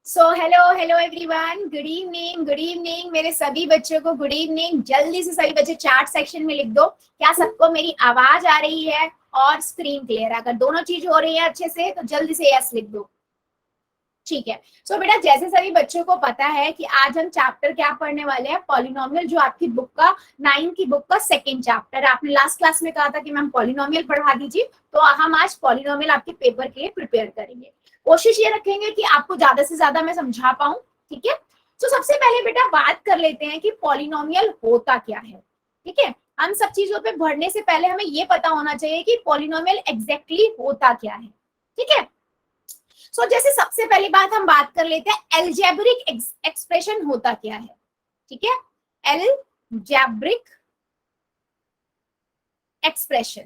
So hello hello everyone, good evening मेरे सभी बच्चों को गुड इवनिंग। जल्दी से सभी बच्चे चैट सेक्शन में लिख दो, क्या सबको मेरी आवाज आ रही है और स्क्रीन क्लियर? अगर दोनों चीज हो रही है अच्छे से तो जल्दी से यस लिख दो। ठीक है। सो बेटा, जैसे सभी बच्चों को पता है कि आज हम चैप्टर क्या पढ़ने वाले हैं, पॉलिनोमियल, जो आपकी बुक का 9 की बुक का सेकंड चैप्टर है। आपने लास्ट क्लास में कहा था कि मैम पॉलिनोमियल पढ़ा दीजिए, तो हम आज पॉलिनोमियल आपके पेपर के लिए प्रिपेयर करेंगे। कोशिश ये रखेंगे कि आपको ज्यादा से ज्यादा मैं समझा पाऊं। ठीक है। तो सबसे पहले बेटा बात कर लेते हैं कि पॉलिनोमियल होता क्या है। ठीक है। हम सब चीजों पे बढ़ने से पहले हमें ये पता होना चाहिए कि पॉलिनोमियल एग्जैक्टली होता क्या है। ठीक है। जैसे सबसे पहली बात हम बात कर लेते हैं एल्जेब्रिक एक्सप्रेशन होता क्या है। ठीक है। Algebraic expression.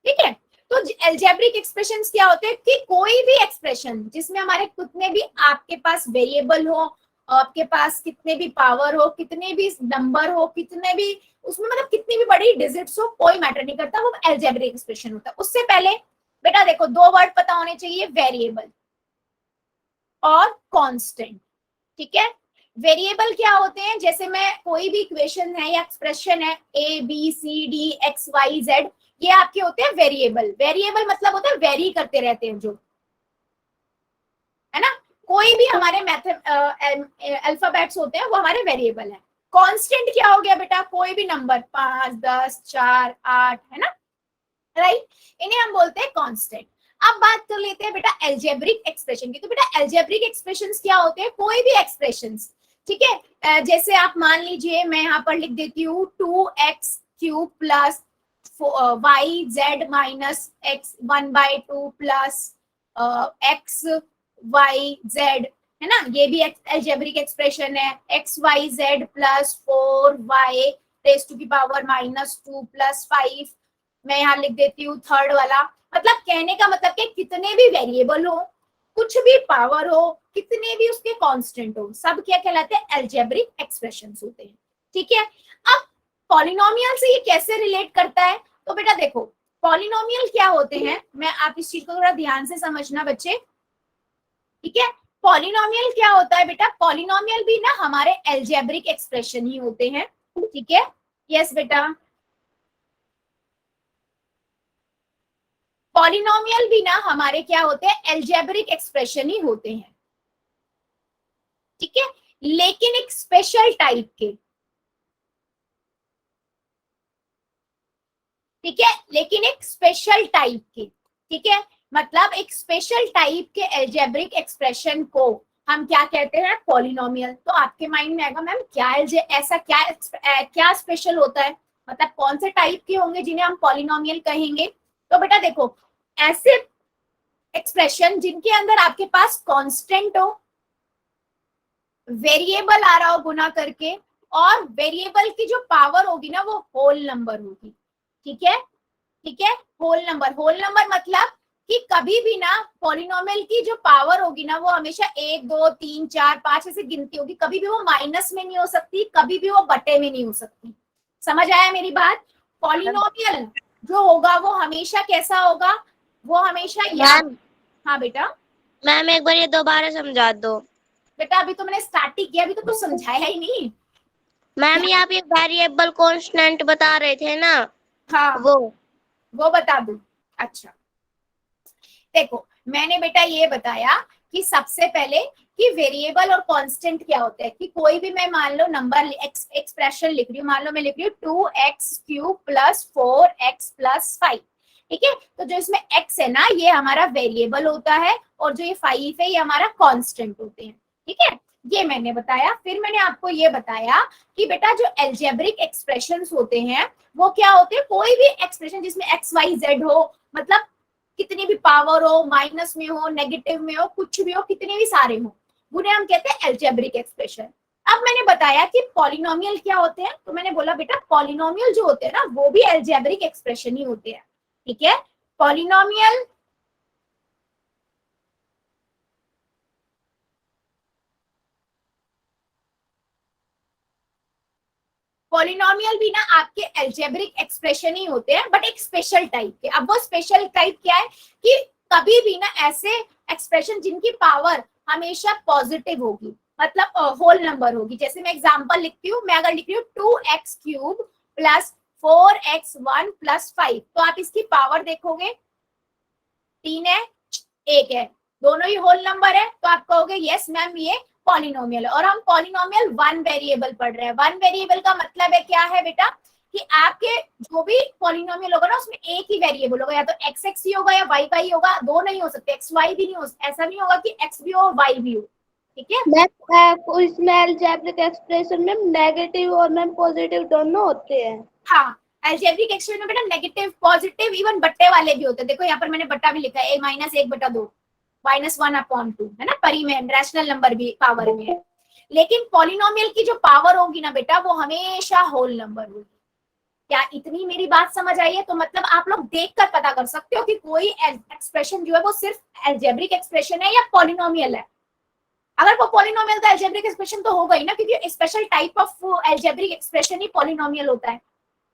ठीक है। तो एल्जेब्रिक एक्सप्रेशंस क्या होते हैं कि कोई भी एक्सप्रेशन जिसमें हमारे कितने भी आपके पास वेरिएबल हो, आपके पास कितने भी पावर हो, कितने भी नंबर हो, कितने भी उसमें मतलब कितनी भी बड़ी डिजिट्स हो, कोई मैटर नहीं करता, वो एल्जेब्रिक एक्सप्रेशन होता है। उससे पहले बेटा देखो, दो वर्ड पता होने चाहिए, वेरिएबल और कांस्टेंट। ठीक है। वेरिएबल क्या होते हैं, जैसे मैं कोई भी इक्वेशन है या एक्सप्रेशन है, A B C D X Y Z, ये आपके होते हैं वेरिएबल। वेरिएबल मतलब होता है वेरी करते रहते हैं जो, है ना। कोई भी हमारे मेथड अल्फाबेट्स होते हैं वो हमारे वेरिएबल है। कांस्टेंट क्या हो गया बेटा, कोई भी नंबर, 5 10 4 8, है ना, राइट, इन्हें हम बोलते हैं कांस्टेंट। अब बात कर लेते हैं बेटा एल्जेब्रिक एक्सप्रेशन की। तो बेटा एल्जेब्रिक एक्सप्रेशंस क्या होते हैं, कोई भी एक्सप्रेशंस। ठीक है। जैसे आप मान लीजिए, मैं यहाँ पर लिख देती हूँ 2x³ plus Y Z minus X 1/2 plus X Y Z, है ना, ये भी एल्जेब्रिक एक्सप्रेशन है। X Y Z plus 4y raise to की पावर -2 प्लस 5, मैं यहाँ लिख देती हूँ थर्ड वाला। मतलब कहने का मतलब कि कितने भी वेरिएबल हो, कुछ भी पावर हो, कितने भी उसके कांस्टेंट हो, सब क्या कहलाते हैं, एल्जेब्रिक एक्सप्रेशंस होते हैं। ठीक है। अब पॉलिनोमियल से ये कैसे रिलेट करता है, तो बेटा देखो, पॉलिनोमियल क्या होते हैं, मैं आप इस चीज को थोड़ा ध्यान से समझना बच्चे। ठीक है। पॉलिनोमियल क्या होता है बेटा, पॉलिनोमियल भी ना हमारे एल्जेब्रिक एक्सप्रेशन ही होते हैं। ठीक है। यस बेटा, पॉलिनोमियल भी ना हमारे क्या होते हैं, एल्जेब्रिक एक्सप्रेशन ही होते हैं। ठीक है। लेकिन एक स्पेशल टाइप के। ठीक है, लेकिन एक स्पेशल टाइप के। ठीक है। मतलब एक स्पेशल टाइप के एल्जेब्रिक एक्सप्रेशन को हम क्या कहते हैं, पॉलिनोमियल। तो आपके माइंड में आएगा मैम क्या ऐसा क्या क्या स्पेशल होता है, मतलब कौन से टाइप के होंगे जिन्हें हम पॉलिनोमियल कहेंगे। तो बेटा देखो, ऐसे एक्सप्रेशन जिनके अंदर आपके पास कांस्टेंट हो, वेरिएबल आ रहा हो गुना करके, और वेरिएबल की जो पावर होगी ना वो होल नंबर होगी। ठीक है। ठीक है। होल नंबर मतलब कि कभी भी ना पॉलिनोमियल की जो पावर होगी ना वो हमेशा 1 2 3 4 5 ऐसे गिनती होगी, कभी भी वो माइनस में नहीं हो सकती, कभी भी वो बटे में नहीं हो सकती। समझ आया मेरी बात? पॉलिनोमियल जो होगा वो हमेशा कैसा होगा, वो हमेशा या, मैम हाँ बेटा, मैम एक बार ये दोबारा समझा दो। बेटा अभी तो मैंने स्टार्ट ही किया, अभी तो कुछ समझाया ही नहीं। मैम ये आप ये वेरिएबल कांस्टेंट बता रहे थे ना, हाँ, वो वो बता दूं। अच्छा, देखो मैंने बेटा ये बताया कि सबसे पहले कि वेरिएबल और कांस्टेंट क्या होता है, कि कोई भी मैं मान लो नंबर एक्सप्रेशन लिख रही हूँ, मान लो मैं लिख रही हूँ 2x³ प्लस 4x प्लस 5। ठीक है। तो जो इसमें x है ना ये हमारा वेरिएबल होता है, और जो ये 5 है ये हमारा कांस्टेंट होते हैं। ठीक है, ये मैंने बताया। फिर मैंने आपको ये बताया कि बेटा जो एल्जेब्रिक एक्सप्रेशंस होते हैं वो क्या होते हैं, कोई भी एक्सप्रेशन जिसमें एक्स वाई जेड हो, मतलब कितनी भी पावर हो, माइनस में हो, नेगेटिव में हो, कुछ भी हो, कितने भी सारे हो, उन्हें हम कहते हैं एल्जेब्रिक एक्सप्रेशन। अब मैंने बताया कि पॉलिनोमियल क्या होते हैं, तो मैंने बोला बेटा पॉलिनोमियल जो होते हैं ना वो भी एल्जेब्रिक एक्सप्रेशन ही होते हैं। ठीक है। पॉलिनोमियल पॉलिनोमियल भी ना आपके एल्जेब्रिक एक्सप्रेशन ही होते हैं, बट एक स्पेशल टाइप के। अब वो स्पेशल टाइप क्या है कि कभी भी ना ऐसे एक्सप्रेशन जिनकी पावर हमेशा पॉजिटिव होगी, मतलब होल नंबर होगी। जैसे मैं एग्जांपल लिखती हूँ, मैं अगर लिख रही हूँ 2x cube plus 4x1 plus 5, तो आप इसकी पावर देखोगे 3 है 1 है, दोनों ही होल नंबर है, तो आप कहोगे यस मैम ये पॉलिनोमियल है। और हम पॉलिनोमियल वन वेरिएबल पढ़ रहे हैं। वन वेरिएबल का मतलब है क्या है बेटा, कि आपके जो भी पॉलिनोमियल होगा ना उसमें एक ही वेरिएबल होगा, या तो एक्स एक्स ही होगा या वाई वाई होगा, दो नहीं हो सकते, एक्स वाई भी नहीं हो, ऐसा नहीं होगा कि एक्स भी हो और वाई भी हो, ठीक है। मैम इसमें अलजेब्रिक एक्सप्रेशन में नेगेटिव और मैम पॉजिटिव दोनों होते हैं। हाँ, अलजेब्रिक एक्सप्रेशन में बेटा नेगेटिव पॉजिटिव इवन बट्टे वाले भी होते हैं। देखो यहाँ पर मैंने बट्टा भी लिखा है, a-1/2 -1/2 है ना, परी में रैशनल नंबर भी पावर में है। लेकिन पॉलिनोमियल की जो पावर होगी ना बेटा वो हमेशा होल नंबर होगी। क्या इतनी मेरी बात समझ आई है? तो मतलब आप लोग देखकर पता कर सकते हो कि कोई एक्सप्रेशन जो है वो सिर्फ अलजेब्रिक एक्सप्रेशन है या पॉलिनोमियल है। अगर वो पॉलिनोमियल तो अलजेब्रिक एक्सप्रेशन तो होगा ही ना, क्योंकि special type of algebraic expression he polynomial होता है।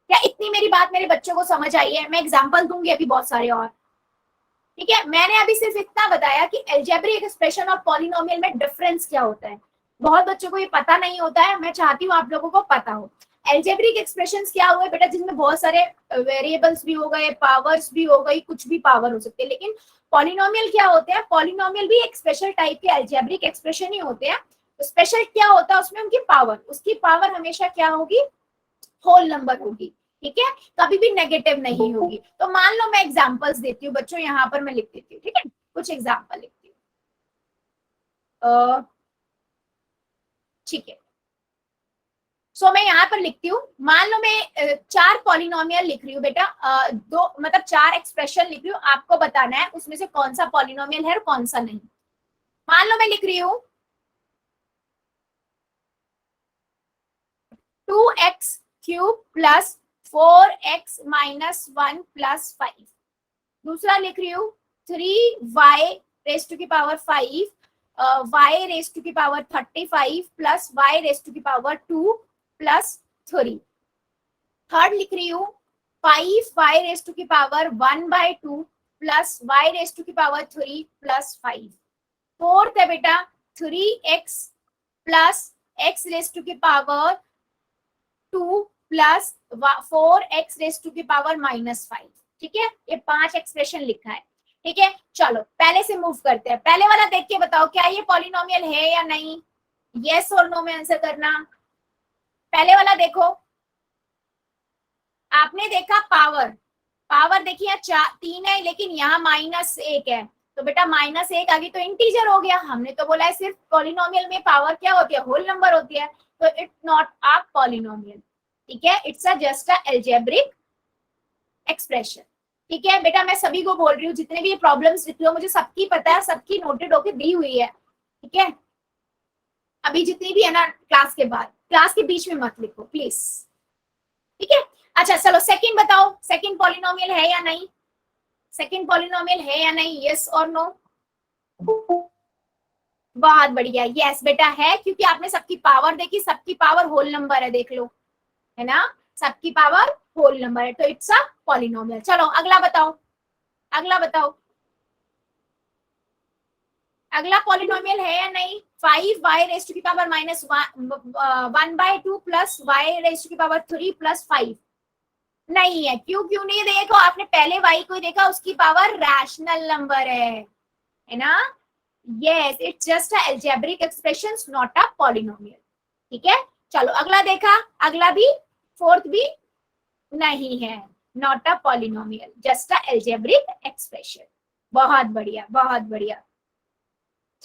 क्या इतनी मेरी बात मेरे बच्चों को समझ आई है? मैं एग्जांपल दूंगी अभी बहुत सारे और, ठीक है। मैंने अभी सिर्फ इतना बताया कि अलजेब्रिक एक्सप्रेशन और पॉलिनोमियल में डिफरेंस क्या होता है। बहुत बच्चों को ये पता नहीं होता है, मैं चाहती हूँ आप लोगों को पता हो। अलजेब्रिक एक्सप्रेशंस क्या हुए बेटा, जिसमें बहुत सारे वेरिएबल्स भी हो गए, पावर्स भी हो गई, कुछ भी पावर हो सकते हैं। लेकिन पॉलिनोमियल क्या होते हैं, पॉलिनोमियल भी एक स्पेशल टाइप के अलजेब्रिक एक्सप्रेशन ही होते हैं। स्पेशल क्या होता है उसमें, उनकी पावर, उसकी पावर हमेशा क्या होगी, होल नंबर होगी, ठीक है, कभी भी नेगेटिव नहीं होगी। तो मान लो मैं एग्जांपल्स देती हूँ बच्चों, यहाँ पर मैं लिख देती हूँ, ठीक है, कुछ एग्जांपल लिखती हूँ, ठीक है। सो मैं यहाँ पर लिखती हूँ, मान लो मैं 4 पॉलिनोमियल लिख रही हूँ बेटा, दो मतलब 4 एक्सप्रेशन लिख रही हूँ, आपको बताना है उसमें से कौन सा पॉलिनोमियल है और कौन सा नहीं। मान लो मैं लिख रही हूँ 2x cube plus 4x minus 1 plus 5। दूसरा लिख रही हूँ 3y रेज टू की पावर 5 y रेज टू की power 35 plus y raise to की पावर 2 प्लस 3। थर्ड लिख रही हूँ 5y रेज टू की power 1/2 plus y raise to की पावर 3 प्लस 5। फोर्थ है बेटा 3x plus x raise to की power 2 plus 4x raise to की पावर -5, ठीक है। ये 5 एक्सप्रेशन लिखा है, ठीक है। चलो पहले से मूव करते हैं। पहले वाला देख के बताओ क्या ये पॉलिनोमियल है या नहीं, यस और नो में आंसर करना। पहले वाला देखो, आपने देखा पावर, पावर देखिए 3 है लेकिन यहाँ -1 है, तो बेटा -1 आ गई तो इंटीजर हो गया। हमने तो बोला है सिर्फ पॉलिनोमियल में पावर क्या होती है, होल नंबर होती है, तो इट्स नॉट अ पॉलिनोमियल, ठीक है, it's a just a algebraic expression, ठीक है। बेटा मैं सभी को बोल रही हूँ, जितने भी ये प्रॉब्लम्स लिख रही हो मुझे सबकी पता है, सबकी नोटेड होके दी हुई है, ठीक है। अभी जितनी भी है ना क्लास के बाद, क्लास के बीच में मत लिखो प्लीज, ठीक है। अच्छा चलो सेकंड बताओ, सेकंड पॉलिनोमियल है या नहीं, सेकंड पॉलिनोमियल है या नहीं, यस और नो। बहुत बढ़िया, यस बेटा है, क्योंकि आपने सबकी पावर देखी, सबकी पावर होल नंबर है, देख लो, है ना, सबकी पावर होल नंबर है, तो इट्स अ पॉलिनोमियल। चलो अगला बताओ, अगला बताओ, अगला पॉलिनोमियल है या नहीं। 5y रेज टू की power -1/2 plus y raise to की पावर 3 प्लस 5 नहीं है। क्यों क्यों नहीं, देखो आपने पहले y को देखा, उसकी पावर रैशनल नंबर है ना। Yes, it's just a algebraic expressions, not a polynomial, ठीक है। चलो अगला देखा, अगला भी फोर्थ भी नहीं है, not a polynomial, just a algebraic expression. बहुत बढ़िया, बहुत बढ़िया,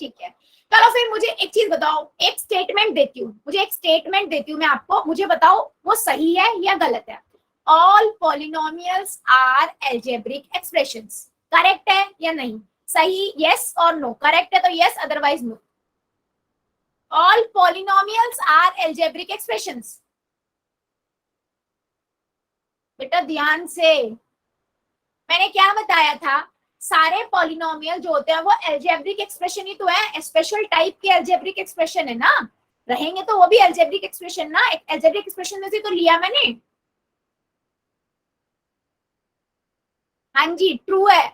ठीक है। चलो फिर मुझे एक चीज बताओ, एक स्टेटमेंट देती हूँ, मुझे एक स्टेटमेंट देती हूँ मैं आपको, मुझे बताओ वो सही है या गलत है। All polynomials are algebraic expressions, correct है या नहीं, सही, यस और नो, करेक्ट है तो yes, otherwise no. All polynomials are algebraic expressions, बेटा ध्यान से, मैंने क्या बताया था, सारे पॉलिनोमियल जो होते हैं वो अलजेब्रिक एक्सप्रेशन ही तो है, स्पेशल टाइप के अलजेब्रिक एक्सप्रेशन है ना, रहेंगे तो वो भी अलजेब्रिक एक्सप्रेशन ना, एक अलजेब्रिक एक्सप्रेशन में से तो लिया मैंने। हाँ जी ट्रू है,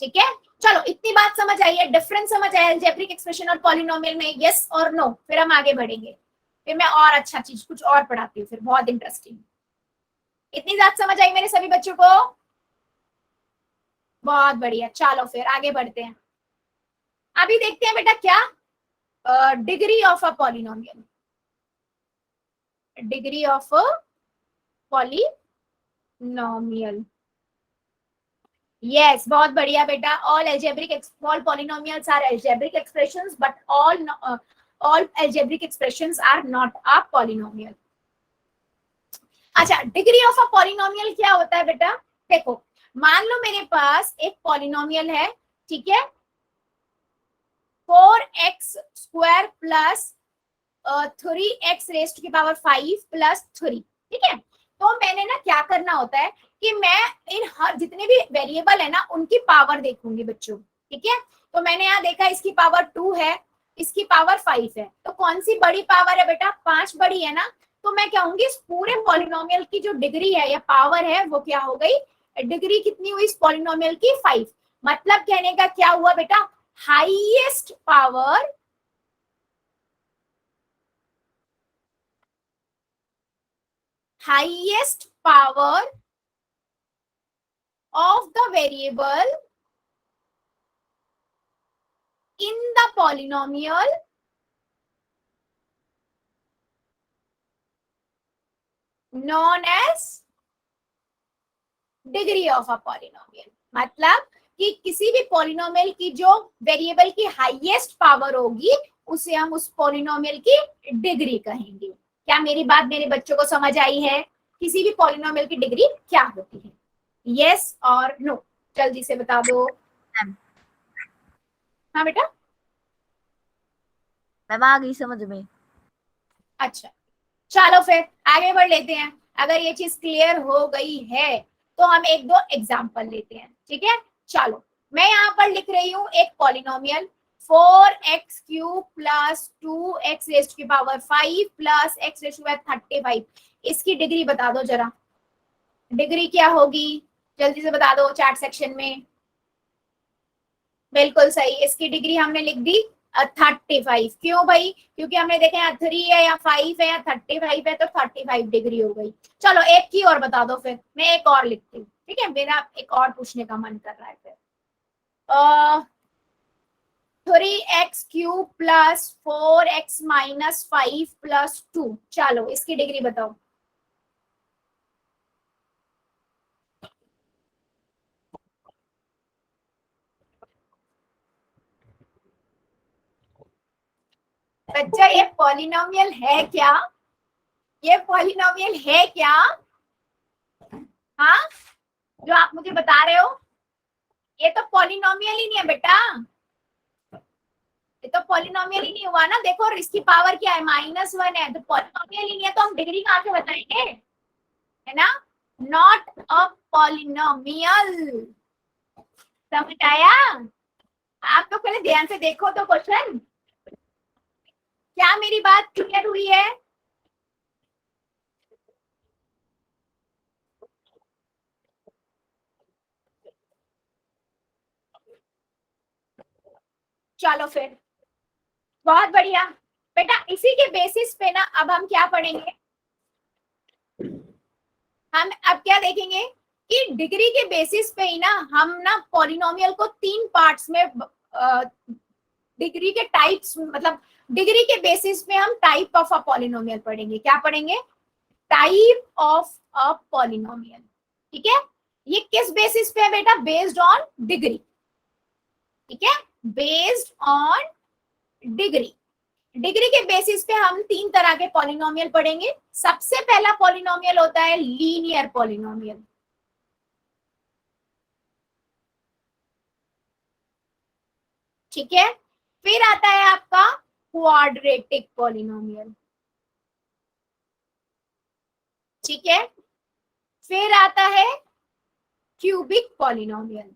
ठीक है। चलो इतनी बात समझ आई है, डिफरेंस समझ आया अलजेब्रिक एक्सप्रेशन और पॉलिनोमियल में, यस और नो? फिर हम आगे बढ़ेंगे, फिर मैं और अच्छा चीज कुछ और पढ़ाती हूँ, फिर बहुत इंटरेस्टिंग। इतनी बात समझ आई मेरे सभी बच्चों को? बहुत बढ़िया, चलो फिर आगे बढ़ते हैं। अभी देखते हैं बेटा क्या degree of a polynomial, degree of a polynomial. Yes, बहुत बढ़िया बेटा। All polynomials are algebraic expressions, but all algebraic expressions are not a polynomial. अच्छा, डिग्री ऑफ अ पॉलिनोमियल क्या होता है बेटा? देखो, मान लो मेरे पास एक पॉलिनोमियल है, ठीक है, 4x² प्लस 3x रेस्ट की पावर 5 प्लस 3, ठीक है। तो मैंने ना क्या करना होता है कि मैं इन हर जितने भी वेरिएबल है ना उनकी पावर देखूंगी बच्चों, ठीक है। तो मैंने यहाँ देखा इसकी पावर 2 है, इसकी पावर 5 है, तो कौन सी बड़ी पावर है बेटा? 5 बड़ी है ना। तो मैं कहूंगी इस पूरे पॉलिनोमियल की जो डिग्री है या पावर है वो क्या हो गई? डिग्री कितनी हुई इस पॉलिनोमियल की? 5। मतलब कहने का क्या हुआ बेटा? Highest power of the variable in the polynomial known as degree of a polynomial. मतलब कि किसी भी पॉलिनोमियल की जो वेरिएबल की हाईएस्ट पावर होगी उसे हम उस पॉलिनोमियल की डिग्री कहेंगे। क्या मेरी बात मेरे बच्चों को समझ आई है? किसी भी पॉलिनोमियल की डिग्री क्या होती है? यस और नो, जल्दी से बता दो। हाँ बेटा, मैम आ गई समझ में। अच्छा चलो फिर आगे बढ़ लेते हैं। अगर ये चीज क्लियर हो गई है तो हम एक दो एग्जाम्पल लेते हैं, ठीक है। चलो, मैं यहाँ पर लिख रही हूँ एक polynomial 4x³ plus 2x rest की पावर 5 प्लस x रेस्ट की पावर 35। इसकी डिग्री बता दो जरा, डिग्री क्या होगी? जल्दी से बता दो चैट सेक्शन में। बिल्कुल सही, इसकी डिग्री हमने लिख दी 35। क्यों भाई? क्योंकि हमने देखा यहाँ 3 है या 5 है या 35 है, तो 35 डिग्री हो गई। चलो एक की और बता दो, फिर मैं एक और लिखती हूँ, ठीक है, मेरा एक और पूछने का मन कर रहा है। फिर 3x³ plus 4x minus 5 plus 2, चलो इसकी डिग्री बताओ। बच्चा ये पॉलिनोमियल है क्या? ये पॉलिनोमियल है क्या? हाँ, जो आप मुझे बता रहे हो ये तो पॉलिनोमियल ही नहीं है बेटा, ये तो पॉलिनोमियल ही नहीं हुआ ना। देखो इसकी पावर क्या है? -1 है, तो पॉलिनोमियल ही नहीं है, तो हम डिग्री कहाँ से बताएंगे? है ना, नॉट अ पॉलिनोमियल। समझ आया? आप तो पहले ध्यान से देखो तो क्वेश्चन। क्या मेरी बात क्लियर हुई है? चलो फिर, बहुत बढ़िया बेटा। इसी के बेसिस पे ना अब हम क्या पढ़ेंगे? हम अब क्या देखेंगे कि डिग्री के बेसिस पे ही ना हम ना पॉलिनोमियल को 3 पार्ट्स में डिग्री के टाइप्स, मतलब डिग्री के बेसिस पे हम टाइप ऑफ अ पॉलिनोमियल पढ़ेंगे। क्या पढ़ेंगे? टाइप ऑफ अ पॉलिनोमियल, ठीक है। ये किस बेसिस पे है बेटा? बेस्ड ऑन डिग्री, ठीक है, बेस्ड ऑन डिग्री। डिग्री के बेसिस पे हम 3 तरह के पॉलिनोमियल पढ़ेंगे। सबसे पहला पॉलिनोमियल होता है लीनियर पॉलिनोमियल, ठीक है। फिर आता है आपका क्वाड्रेटिक पॉलिनोमियल, ठीक है। फिर आता है cubic polynomial,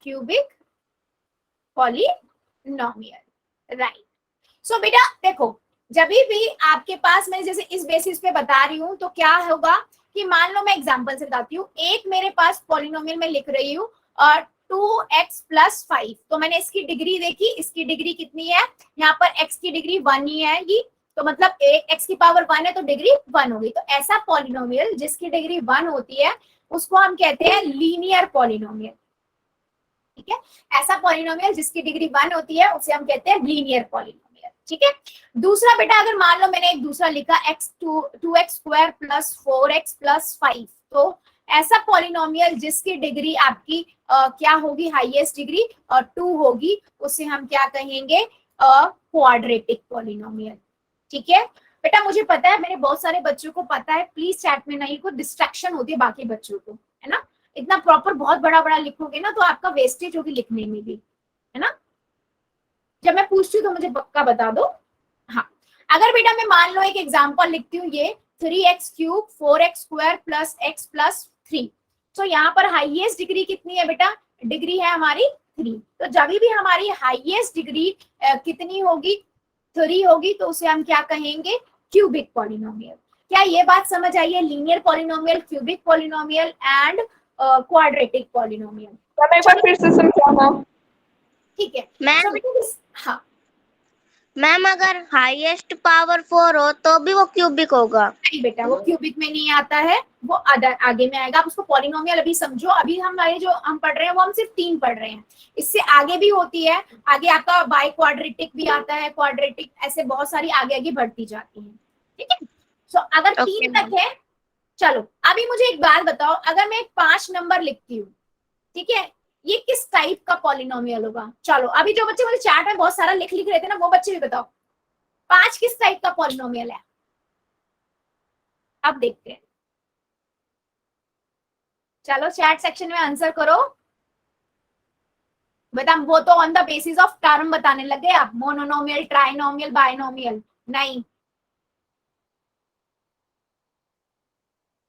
cubic polynomial, right. So बेटा देखो, जब भी आपके पास मैं जैसे इस बेसिस पे बता रही हूं तो क्या होगा कि मान लो मैं एग्जांपल से बताती हूँ, एक मेरे पास पॉलिनोमियल में लिख रही हूँ और 2x+5, तो मैंने इसकी डिग्री देखी, इसकी डिग्री कितनी है, यहाँ पर x की डिग्री 1 ही है ये, तो मतलब x की पावर 1 है तो डिग्री 1 होगी। तो ऐसा पॉलिनोमियल जिसकी डिग्री 1 होती है उसको हम कहते हैं लीनियर पॉलिनोमियल। ठीक है, ऐसा पॉलिनोमियल जिसकी डिग्री 1 होती है उसे हम कहते हैं लीनियर पॉलिनोमियल। ठीक है, दूसरा बेटा अगर मान लो मैंने एक दूसरा लिखा x² + 4x + 5, तो ऐसा पॉलिनोमियल जिसकी डिग्री आपकी क्या होगी, हाईएस्ट डिग्री 2 होगी, उसे हम क्या कहेंगे, क्वाड्रेटिक पॉलिनोमियल। ठीक है बेटा, मुझे पता है मेरे बहुत सारे बच्चों को पता है, प्लीज चैट में नहीं, को डिस्ट्रैक्शन होती है बाकी बच्चों को, है ना, इतना प्रॉपर बहुत बड़ा बड़ा लिखोगे ना तो आपका वेस्टेज होगी लिखने में भी, है ना। जब मैं पूछती हूँ तो मुझे पक्का बता दो। हाँ, अगर बेटा मैं मान लो एक एग्जांपल लिखती हूँ, ये 3x³ 4x² + x + 3, तो यहाँ पर हाईएस्ट डिग्री कितनी है बेटा, डिग्री है हमारी 3, तो जब भी हमारी हाईएस्ट डिग्री कितनी होगी, 3 होगी, तो उसे हम क्या कहेंगे, क्यूबिक पॉलिनोमियल। क्या ये बात समझ आई है, linear polynomial, cubic polynomial and quadratic polynomial. एक बार फिर से समझाना। ठीक है मैम हाँ मैम अगर हाईएस्ट पावर 4 हो तो भी वो क्यूबिक होगा? नहीं बेटा, वो क्यूबिक में नहीं आता है, वो अदर आगे में आएगा। आप उसको पॉलिनोमियल अभी समझो, अभी हमारे जो हम पढ़ रहे हैं वो हम सिर्फ 3 पढ़ रहे हैं, इससे आगे भी होती है, आगे आपका बाई क्वाड्रेटिक भी आता है, क्वाड्रेटिक, ऐसे बहुत सारी आगे आगे बढ़ती जाती है। ठीक है, सो अगर 3 तक है, चलो अभी मुझे एक बात बताओ, अगर मैं 5 नंबर लिखती हूँ, ठीक है, ये किस टाइप का पॉलिनोमियल होगा। चलो अभी जो बच्चे मुझे चैट में बहुत सारा लिख रहे थे ना, वो बच्चे भी बताओ 5 किस टाइप का पॉलिनोमियल है। अब देखते हैं, चलो चैट सेक्शन में आंसर करो बेटा। वो तो on the basis of term बताने लगे आप, मोनोनोमियल, ट्राइनोमियल, बाइनोमियल, नहीं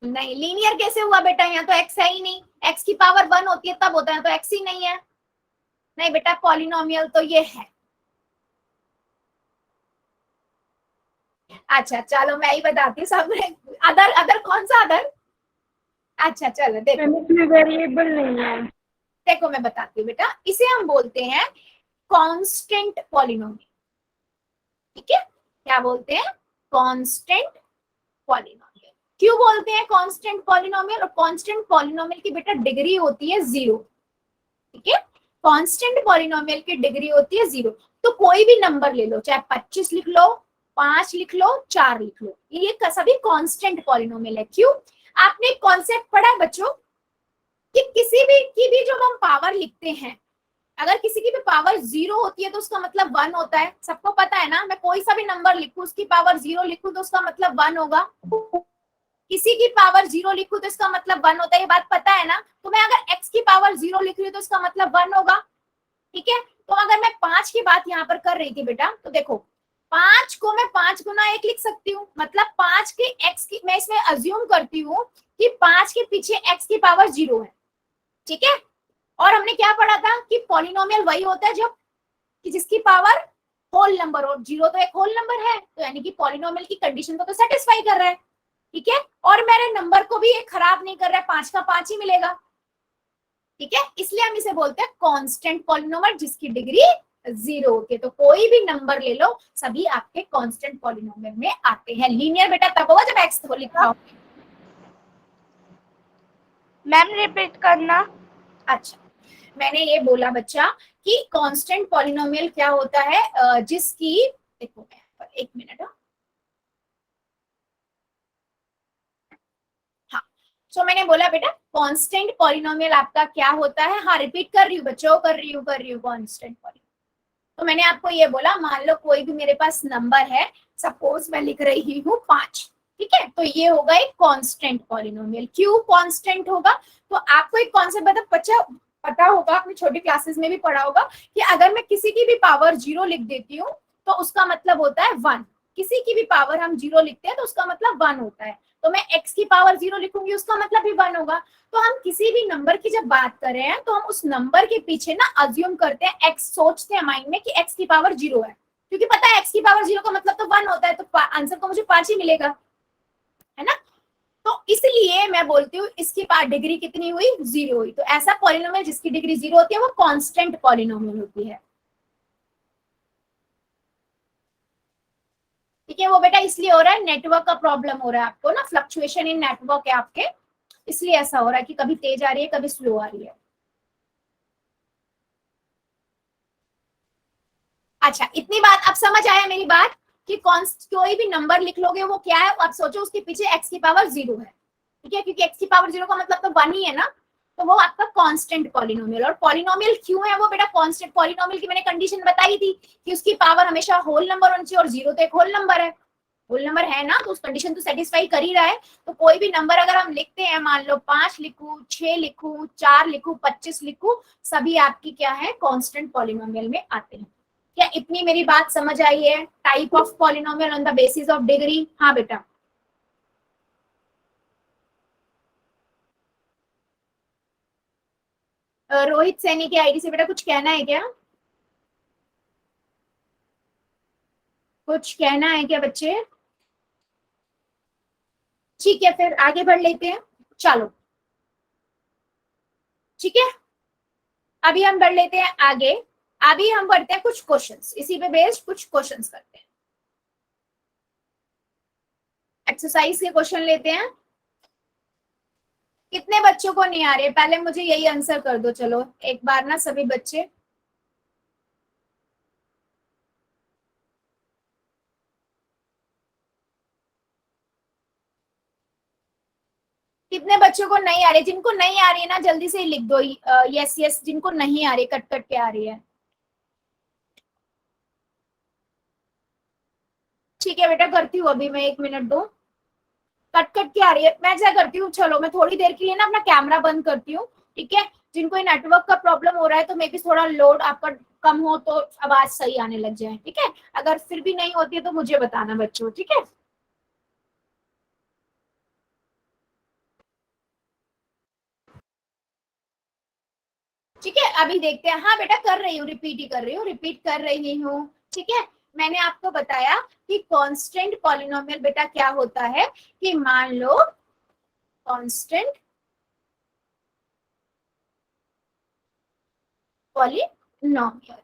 नहीं, लीनियर कैसे हुआ बेटा, यहाँ तो x है ही नहीं, x की पावर 1 होती है तब होता है, तो x ही नहीं है, नहीं बेटा, पॉलिनोमियल तो ये है। अच्छा चलो मैं ही बताती हूँ सब, अदर अदर कौन सा अदर, अच्छा चलो देखो, वेरिएबल नहीं है। देखो मैं बताती हूँ बेटा, इसे हम बोलते हैं कांस्टेंट पॉलिनोमियल। ठीक है, क्या बोलते हैं, कांस्टेंट पॉलिनोमियल। क्यों बोलते हैं कांस्टेंट पॉलिनोमियल, और कांस्टेंट पॉलिनोमियल की बेटा डिग्री होती है 0। ठीक है, कांस्टेंट पॉलिनोमियल की डिग्री होती है 0, तो कोई भी नंबर ले लो, चाहे 25 लिख लो, 5 लिख लो, 4 लिख लो, ये सभी कांस्टेंट पॉलिनोमियल है। क्यों, आपने कॉन्सेप्ट पढ़ा है बच्चों कि किसी भी की भी जब हम पावर लिखते हैं, अगर किसी की भी पावर 0 होती है तो उसका मतलब 1 होता है, सबको पता है ना। मैं कोई सा भी नंबर लिखूं, उसकी पावर 0 लिखूं तो उसका मतलब 1 होगा, किसी की पावर 0 लिखूं तो इसका मतलब 1 होता है, ये बात पता है ना। तो मैं अगर x की पावर 0 लिख रही हूँ तो इसका मतलब 1 होगा। ठीक है, तो अगर मैं 5 की बात यहाँ पर कर रही थी बेटा, तो देखो 5 को मैं 5 गुना 1 लिख सकती हूँ, मतलब 5 के x की, मैं इसमें अज्यूम करती हूँ कि 5 के पीछे x की पावर 0 है। ठीक है, और हमने क्या पढ़ा था कि पॉलिनोमियल वही होता है जब कि जिसकी पावर होल नंबर हो, 0 तो एक होल नंबर है, तो यानी कि पॉलिनोमियल की कंडीशन को तो सेटिस्फाई कर रहा है। ठीक है, और मेरे नंबर को भी ये खराब नहीं कर रहा है, 5 का 5 ही मिलेगा। ठीक है, इसलिए हम इसे बोलते हैं कांस्टेंट पॉलिनोमियल जिसकी डिग्री 0 होती है। तो कोई भी नंबर ले लो, सभी आपके कांस्टेंट पॉलिनोमियल में आते हैं। लीनियर बेटा तब होगा जब एक्स लिखा हो। मैम रिपीट करना। अच्छा, मैंने ये बोला बच्चा कि कांस्टेंट पॉलिनोमियल क्या होता है, जिसकी, देखो एक मिनट, हाँ, सो मैंने बोला बेटा कांस्टेंट पॉलिनोमियल आपका क्या होता है। हाँ रिपीट कर रही हूँ बच्चों, कर रही हूँ कांस्टेंट पॉलिनोमियल। तो मैंने आपको ये बोला, मान लो कोई भी मेरे पास नंबर है, सपोज मैं लिख रही हूँ 5, ठीक है, तो ये होगा एक कांस्टेंट पॉलिनोमियल। क्यों कांस्टेंट होगा, तो आपको एक कॉन्सेप्ट पता होगा, अपनी छोटी क्लासेस में भी पढ़ा होगा कि अगर मैं किसी की भी पावर 0 लिख देती हूँ तो उसका मतलब होता है 1, किसी की भी पावर हम 0 लिखते हैं तो उसका मतलब 1 होता है। तो मैं x की पावर 0 लिखूंगी, उसका मतलब भी 1 होगा। तो हम किसी भी नंबर की जब बात कर रहे हैं तो हम उस नंबर के पीछे ना अज्यूम करते हैं, x सोचते हैं माइंड में कि x की पावर 0 है, क्योंकि पता है x की पावर 0 का मतलब तो 1 होता है, तो आंसर तो मुझे 5 ही मिलेगा, है ना। तो इसलिए मैं बोलती हूँ इसकी डिग्री कितनी हुई, 0 हुई। तो ऐसा पॉलिनोमियल जिसकी डिग्री 0 होती है वो कांस्टेंट पॉलिनोमियल होती है। ठीक है, वो बेटा इसलिए हो रहा है, नेटवर्क का प्रॉब्लम हो रहा है आपको ना, फ्लक्चुएशन इन नेटवर्क है आपके, इसलिए ऐसा हो रहा है कि कभी तेज आ रही है कभी स्लो आ रही है। अच्छा, इतनी बात अब समझ आया मेरी बात कि कोई भी नंबर लिख लोगे वो क्या है, आप सोचो उसके पीछे x की पावर 0 है। ठीक है, क्योंकि x की पावर 0 का मतलब तो 1 ही है ना, तो वो आपका कांस्टेंट पॉलिनोमियल। और पॉलिनोमियल क्यों है वो बेटा कांस्टेंट पॉलिनोमियल की मैंने कंडीशन बताई थी कि उसकी पावर हमेशा होल नंबर होनी चाहिए, और 0 तो एक होल नंबर है, होल नंबर है ना, तो उस कंडीशन तो सेटिस्फाई कर ही रहा है। तो कोई भी नंबर अगर हम लिखते हैं, मान लो 5 लिखूं, 6 लिखूं, 4 लिखूं, 25 लिखूं, सभी आपकी क्या है, कांस्टेंट पॉलिनोमियल में आते हैं। क्या इतनी मेरी बात समझ आई है? Type of polynomial on the basis of degree. हाँ बेटा, रोहित सैनी की आईडी से बेटा कुछ कहना है क्या? कुछ कहना है क्या बच्चे? ठीक है, फिर आगे बढ़ लेते हैं, चलो ठीक है, अभी हम बढ़ लेते हैं आगे। अभी हम बढ़ते हैं कुछ क्वेश्चंस, इसी पे बेस्ड कुछ क्वेश्चंस करते हैं, एक्सरसाइज के क्वेश्चन लेते हैं। कितने बच्चों को नहीं आ रहे, पहले मुझे यही आंसर कर दो, चलो एक बार ना सभी बच्चे। कितने बच्चों को नहीं आ रही, जिनको नहीं आ रही है ना जल्दी से लिख दो यस यस, जिनको नहीं आ रही, कट कट के आ रही है। ठीक है बेटा, करती हूँ अभी मैं, 1 मिनट दो। कट कट के आ रही है, मैं क्या करती हूँ, चलो मैं थोड़ी देर के लिए ना अपना कैमरा बंद करती हूँ। ठीक है, जिनको नेटवर्क का प्रॉब्लम हो रहा है तो मे बी थोड़ा लोड आपका कम हो तो आवाज सही आने लग जाए। ठीक है, अगर फिर भी नहीं होती है तो मुझे बताना बच्चों। ठीक है, ठीक है, अभी देखते हैं। हाँ बेटा कर रही हूँ, रिपीट ही कर रही हूँ, रिपीट कर रही हूँ। ठीक है, मैंने आपको बताया कि कांस्टेंट पॉलिनोमियल बेटा क्या होता है, कि मान लो कांस्टेंट पॉलिनोमियल।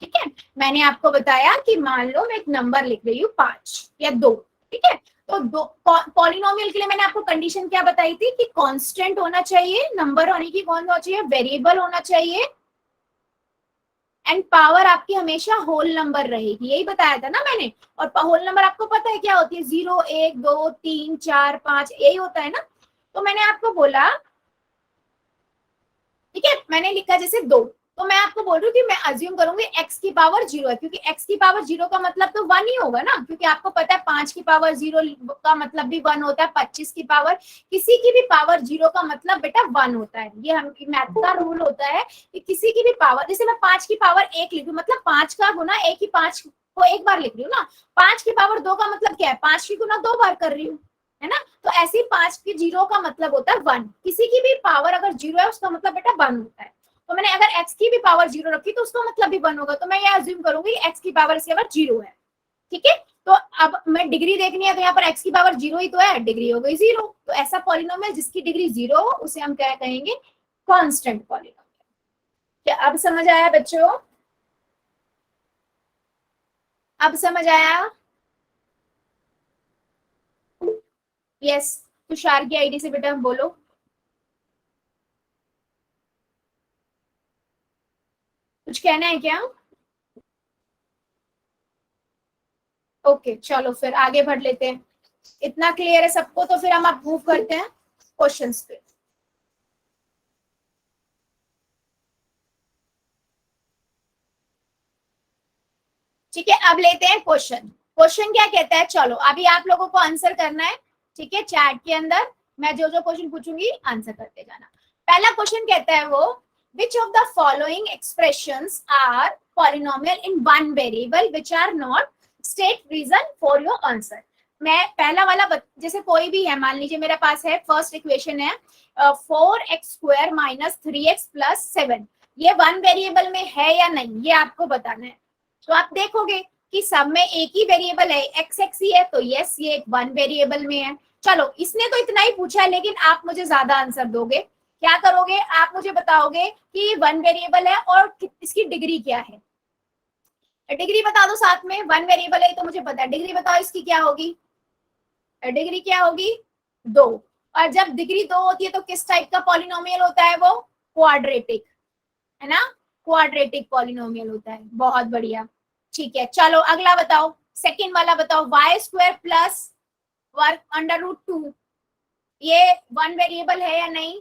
ठीक है, मैंने आपको बताया कि मान लो मैं एक नंबर लिख रही हूँ 5 या 2। ठीक है, तो दो पॉलिनोमियल के लिए मैंने आपको कंडीशन क्या बताई थी कि कांस्टेंट होना चाहिए, नंबर होने की कौन होना चाहिए, वेरिएबल होना चाहिए, एंड पावर आपकी हमेशा होल नंबर रहेगी, यही बताया था ना मैंने। और होल नंबर आपको पता है क्या होती है, 0 1 2 3 4 5, यही होता है ना। तो मैंने आपको बोला, ठीक है, मैंने लिखा जैसे 2, तो मैं आपको बोल रही हूँ कि मैं अज्यूम करूंगी x की पावर 0 है, क्योंकि x की पावर 0 का मतलब तो 1 ही होगा ना, क्योंकि आपको पता है 5 की पावर 0 का मतलब भी 1 होता है, 25 की पावर, किसी की भी पावर 0 का मतलब बेटा 1 होता है। ये हम मैथ का रूल होता है कि किसी की भी पावर, जैसे मैं 5 की पावर 1 लिख रही हूँ, मतलब 5 का गुना 1 ही 5 को एक बार लिख रही हूँ ना। 5 की पावर 2 का मतलब क्या है, 5 की गुना 2 बार कर रही हूँ, है ना। तो ऐसे 5 की 0 का मतलब होता है 1, किसी की भी पावर अगर 0 है उसका मतलब बेटा 1 होता है। तो मैंने अगर x की भी पावर 0 रखी तो उसका मतलब भी 1 होगा, तो मैं ये अज्यूम करूंगी x की पावर इसके बाद 0 है। ठीक है, तो अब मैं डिग्री देखनी है, तो यहाँ पर x की पावर 0 ही तो है, डिग्री हो गई 0। तो ऐसा पॉलिनोमियल जिसकी डिग्री 0 हो उसे हम क्या कहेंगे, कांस्टेंट पॉलिनोमियल। क्या अब समझ आया बच्चों? अब समझ आया? यस, तुषार की आईडी से बेटा बोलो। कुछ कहना है क्या? ओके, चलो फिर आगे बढ़ लेते हैं। इतना क्लियर है सबको, तो फिर हम अब मूव करते हैं क्वेश्चंस पे। ठीक है, अब लेते हैं क्वेश्चन। क्वेश्चन क्या कहता है, चलो अभी आप लोगों को आंसर करना है। ठीक है, चैट के अंदर मैं जो जो क्वेश्चन पूछूंगी आंसर करते जाना। पहला क्वेश्चन कहता है वो, which of the following expressions are polynomial in one variable which are not, state reason for your answer। मैं पहला वाला जैसे कोई भी है, मान लीजिए मेरे पास है फर्स्ट इक्वेशन है 4x² - 3x + 7, ये वन वेरिएबल में है या नहीं, ये आपको बताना है। तो आप देखोगे कि सब में एक ही वेरिएबल है, एक्स एक्स ही है, तो यस ये एक वन वेरिएबल में है। चलो इसने तो इतना ही पूछा है, लेकिन आप मुझे ज्यादा आंसर दोगे। क्या करोगे, आप मुझे बताओगे कि वन वेरिएबल है और इसकी डिग्री क्या है। डिग्री बता दो साथ में, वन वेरिएबल है तो मुझे पता है, डिग्री बताओ इसकी क्या होगी। डिग्री क्या होगी, 2। और जब डिग्री 2 होती है तो किस टाइप का पॉलिनोमियल होता है, वो क्वाड्रेटिक, है ना, क्वाड्रेटिक पॉलिनोमियल होता है। बहुत बढ़िया, ठीक है। चलो अगला बताओ, सेकंड वाला बताओ, वाई स्क्वायर प्लस वर्ग अंडर रूट 2, ये वन वेरिएबल है या नहीं।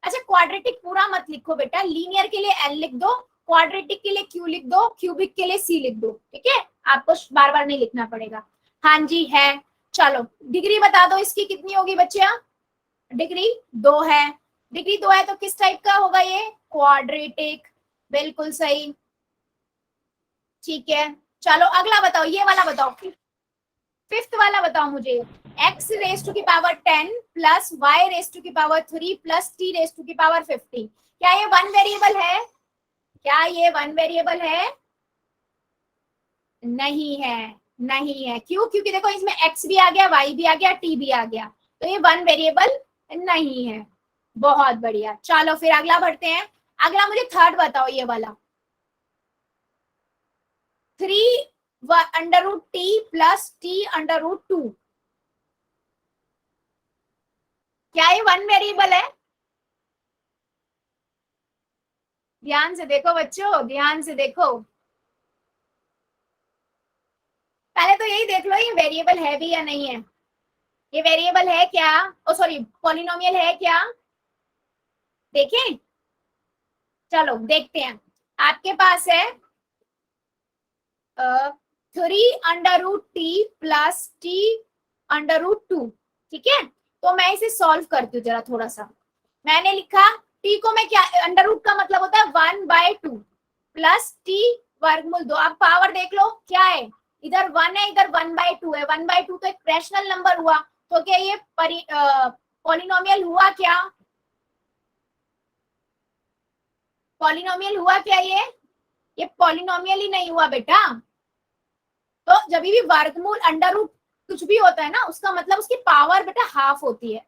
अच्छा क्वाड्रेटिक पूरा मत लिखो बेटा, लीनियर के लिए एल लिख दो, क्वाड्रेटिक के लिए क्यू लिख दो, क्यूबिक के लिए सी लिख दो, ठीक है, आपको बार बार नहीं लिखना पड़ेगा। हाँ जी है। चलो डिग्री बता दो इसकी कितनी होगी बच्चे, डिग्री 2 है। डिग्री 2 है तो किस टाइप का होगा ये, क्वाड्रेटिक, बिल्कुल सही, ठीक है। चलो अगला बताओ, ये वाला बताओ, फिफ्थ वाला बताओ मुझे, x रेस टू की power 10 plus y raise to की power 3 plus t raise to की पावर 50, क्या ये वन वेरिएबल है, क्या ये वन वेरिएबल है, नहीं है, नहीं है। क्यों, क्योंकि देखो इसमें x भी आ गया, y भी आ गया, t भी आ गया, तो ये वन वेरिएबल नहीं है। बहुत बढ़िया, चलो फिर अगला बढ़ते हैं। अगला मुझे थर्ड बताओ, ये वाला 3 under root T plus T under root 2, क्या ये वन वेरिएबल है। ध्यान से देखो बच्चों, ध्यान से देखो, पहले तो यही देख लो ये वेरिएबल है भी या नहीं है, ये वेरिएबल है क्या, ओ सॉरी पॉलिनोमियल है क्या, देखें। चलो देखते हैं, आपके पास है 3 under root T plus T under root 2, ठीक है। तो मैं इसे सॉल्व करती हूँ जरा थोड़ा सा। मैंने लिखा t को मैं क्या, अंडर रूट का मतलब होता है 1/2 प्लस टी वर्गमूल 2। आप पावर देख लो क्या है, इधर 1 है, इधर 1/2 है, 1/2 तो एक रैशनल नंबर हुआ, तो क्या ये पॉलिनोमियल हुआ क्या, पॉलिनोमियल हुआ क्या, ये पॉलिनोमियल ही नहीं हुआ बेटा। तो जब भी वर्गमूल अंडर रूट कुछ भी होता है ना, उसका मतलब उसकी पावर बेटा हाफ होती है,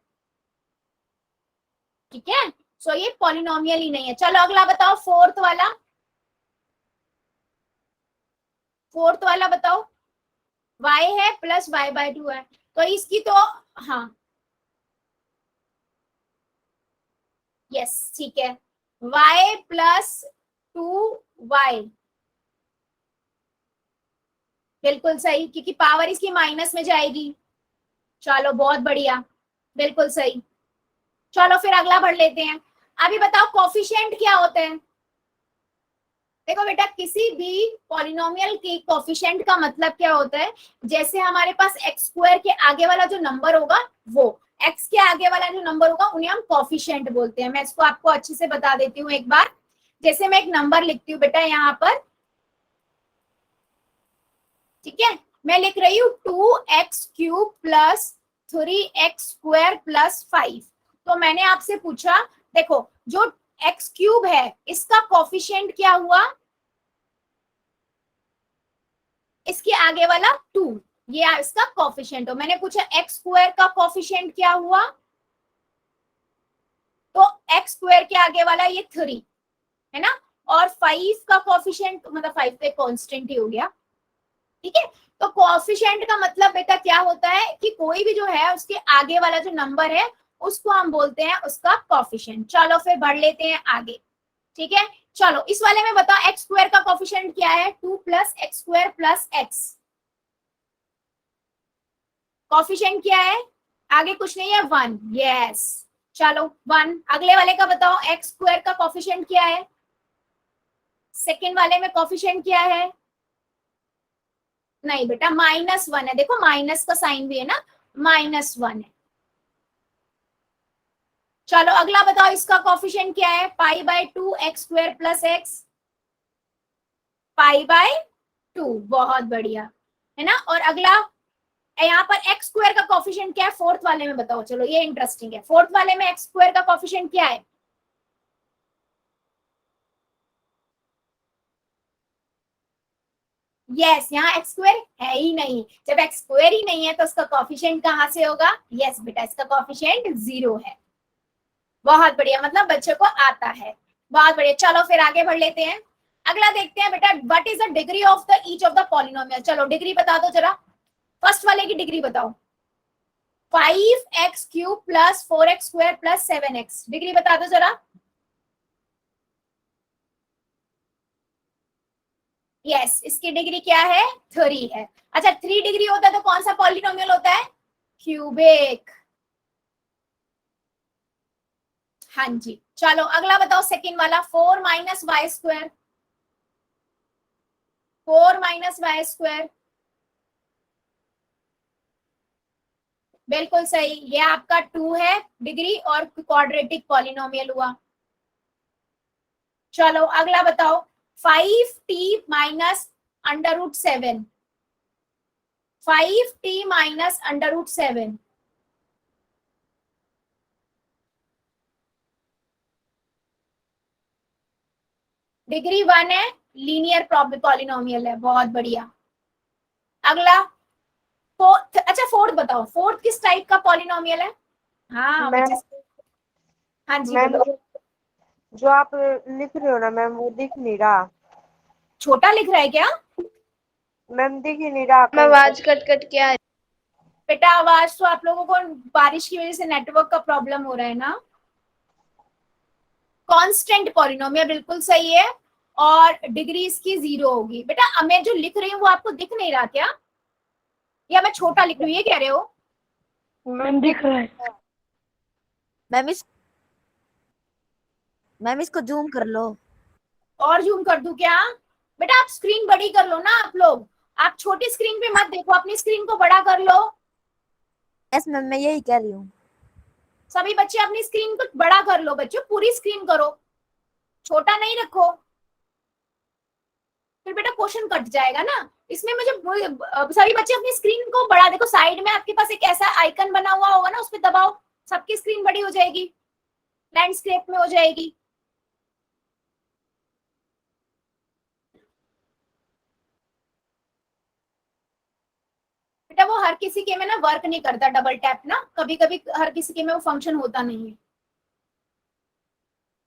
ठीक है। सो ये पॉलिनोमियल ही नहीं है। चलो अगला बताओ, फोर्थ वाला, फोर्थ वाला बताओ, y है प्लस y/2 है, तो इसकी तो हाँ यस ठीक है, y प्लस 2y, बिल्कुल सही, क्योंकि पावर इसकी माइनस में जाएगी। चलो बहुत बढ़िया, बिल्कुल सही। चलो फिर अगला पढ़ लेते हैं। अभी बताओ कोफिशिएंट क्या होते हैं। देखो बेटा, किसी भी पॉलिनोमियल के कोफिशिएंट का मतलब क्या होता है, जैसे हमारे पास एक्स स्क्वायर के आगे वाला जो नंबर होगा, वो एक्स के आगे वाला जो नंबर होगा उन्हें हम कोफिशिएंट बोलते हैं। मैं इसको आपको अच्छे से बता देती हूँ एक बार। जैसे मैं एक नंबर लिखती हूँ बेटा यहाँ पर, ठीक है, मैं लिख रही हूँ 2x³ प्लस 3x² प्लस 5। तो मैंने आपसे पूछा, देखो जो x³ है इसका कोफिशिएंट क्या हुआ, इसके आगे वाला 2, ये इसका कोफिशिएंट हो। मैंने पूछा x² का कोफिशिएंट क्या हुआ, तो x² के आगे वाला ये 3 है ना, और 5 का कोफिशिएंट मतलब 5 तो एक कांस्टेंट ही हो गया, ठीक है। तो कोएफिशिएंट का मतलब बेटा क्या होता है कि कोई भी जो है उसके आगे वाला जो नंबर है उसको हम बोलते हैं उसका कोएफिशिएंट। चलो फिर बढ़ लेते हैं आगे, ठीक है। चलो इस वाले में बताओ x² का कोएफिशिएंट क्या है, 2 plus x² plus x, coefficient क्या है, आगे कुछ नहीं है 1, यस। चलो 1। अगले वाले का बताओ x² का कोएफिशिएंट क्या है, सेकेंड वाले में कोएफिशिएंट क्या है, नहीं बेटा -1 है, देखो माइनस का साइन भी है ना, -1 है। चलो अगला बताओ इसका कोएफिशिएंट क्या है, π/2 x² प्लस x, π/2, बहुत बढ़िया है ना। और अगला यहाँ पर x² का कोएफिशिएंट क्या है, फोर्थ वाले में बताओ। चलो ये इंटरेस्टिंग है, फोर्थ वाले में x² का कोएफिशिएंट क्या है, यस, यहाँ एक्स स्क्वायर है ही नहीं। जब एक्स स्क्वायर ही नहीं है तो उसका कॉफिशिएंट कहाँ से होगा? यस बेटा, इसका कॉफिशिएंट 0 है। बहुत बढ़िया, मतलब बच्चे को आता है। बहुत बढ़िया, चलो फिर आगे बढ़ लेते हैं। अगला देखते हैं बेटा, what is the degree of the each of the polynomial. चलो डिग्री बता दो जरा, फर्स्ट वाले की डिग्री बताओ। 5x cube plus 4x square plus 7x, degree बता दो जरा। यस, इसकी डिग्री क्या है? 3 है। अच्छा, 3 डिग्री होता है तो कौन सा पॉलिनोमियल होता है? क्यूबिक। हाँ जी, चलो अगला बताओ, सेकंड वाला, 4 minus Y square. 4 minus Y square, बिल्कुल सही, ये आपका 2 है डिग्री और क्वाड्रेटिक पॉलिनोमियल हुआ। चलो अगला बताओ, 5t minus under root 7। 5t minus under root 7, degree 1 है, लीनियर पॉलिनोमियल है। बहुत बढ़िया। अगला फोर्थ, अच्छा फोर्थ बताओ, फोर्थ किस टाइप का पॉलिनोमियल है? हाँ मैम बच्चे, हाँ जी मैम बोलो। जो आप लिख रहे हो ना मैम, वो दिख नहीं रहा। छोटा लिख रहा है क्या? मैम दिख ही नहीं रहा। मैं आवाज कट कट के आ रही। बेटा आवाज तो आप लोगों को बारिश की वजह से नेटवर्क का प्रॉब्लम हो रहा है ना। कांस्टेंट पॉलिनोमियल बिल्कुल सही है, और डिग्री इसकी 0 होगी। बेटा मैं जो लिख रही हूँ वो आपको दिख नहीं रहा क्या, या मैं छोटा लिख रही हूँ, ये कह रहे हो? मैम दिख रहा है। मैम इसको जूम कर लो। और जूम कर दूं क्या? बेटा आप स्क्रीन बड़ी कर लो ना, आप लोग, आप छोटी स्क्रीन पे मत देखो, अपनी स्क्रीन को बड़ा कर लो। यस मैम, मैं यही कह रही हूँ। सभी बच्चे अपनी स्क्रीन को बड़ा कर लो, बच्चों पूरी स्क्रीन करो, छोटा नहीं रखो, फिर बेटा क्वेश्चन कट जाएगा ना। इसमें मुझे सभी बच्चे अपनी स्क्रीन को बड़ा देखो, साइड में आपके पास एक ऐसा आइकन बना हुआ होगा ना, उस पर दबाओ, सबकी स्क्रीन बड़ी हो जाएगी, लैंडस्केप में हो जाएगी। बेटा वो हर किसी के में ना वर्क नहीं करता डबल टैप ना, कभी कभी हर किसी के में वो फंक्शन होता नहीं है।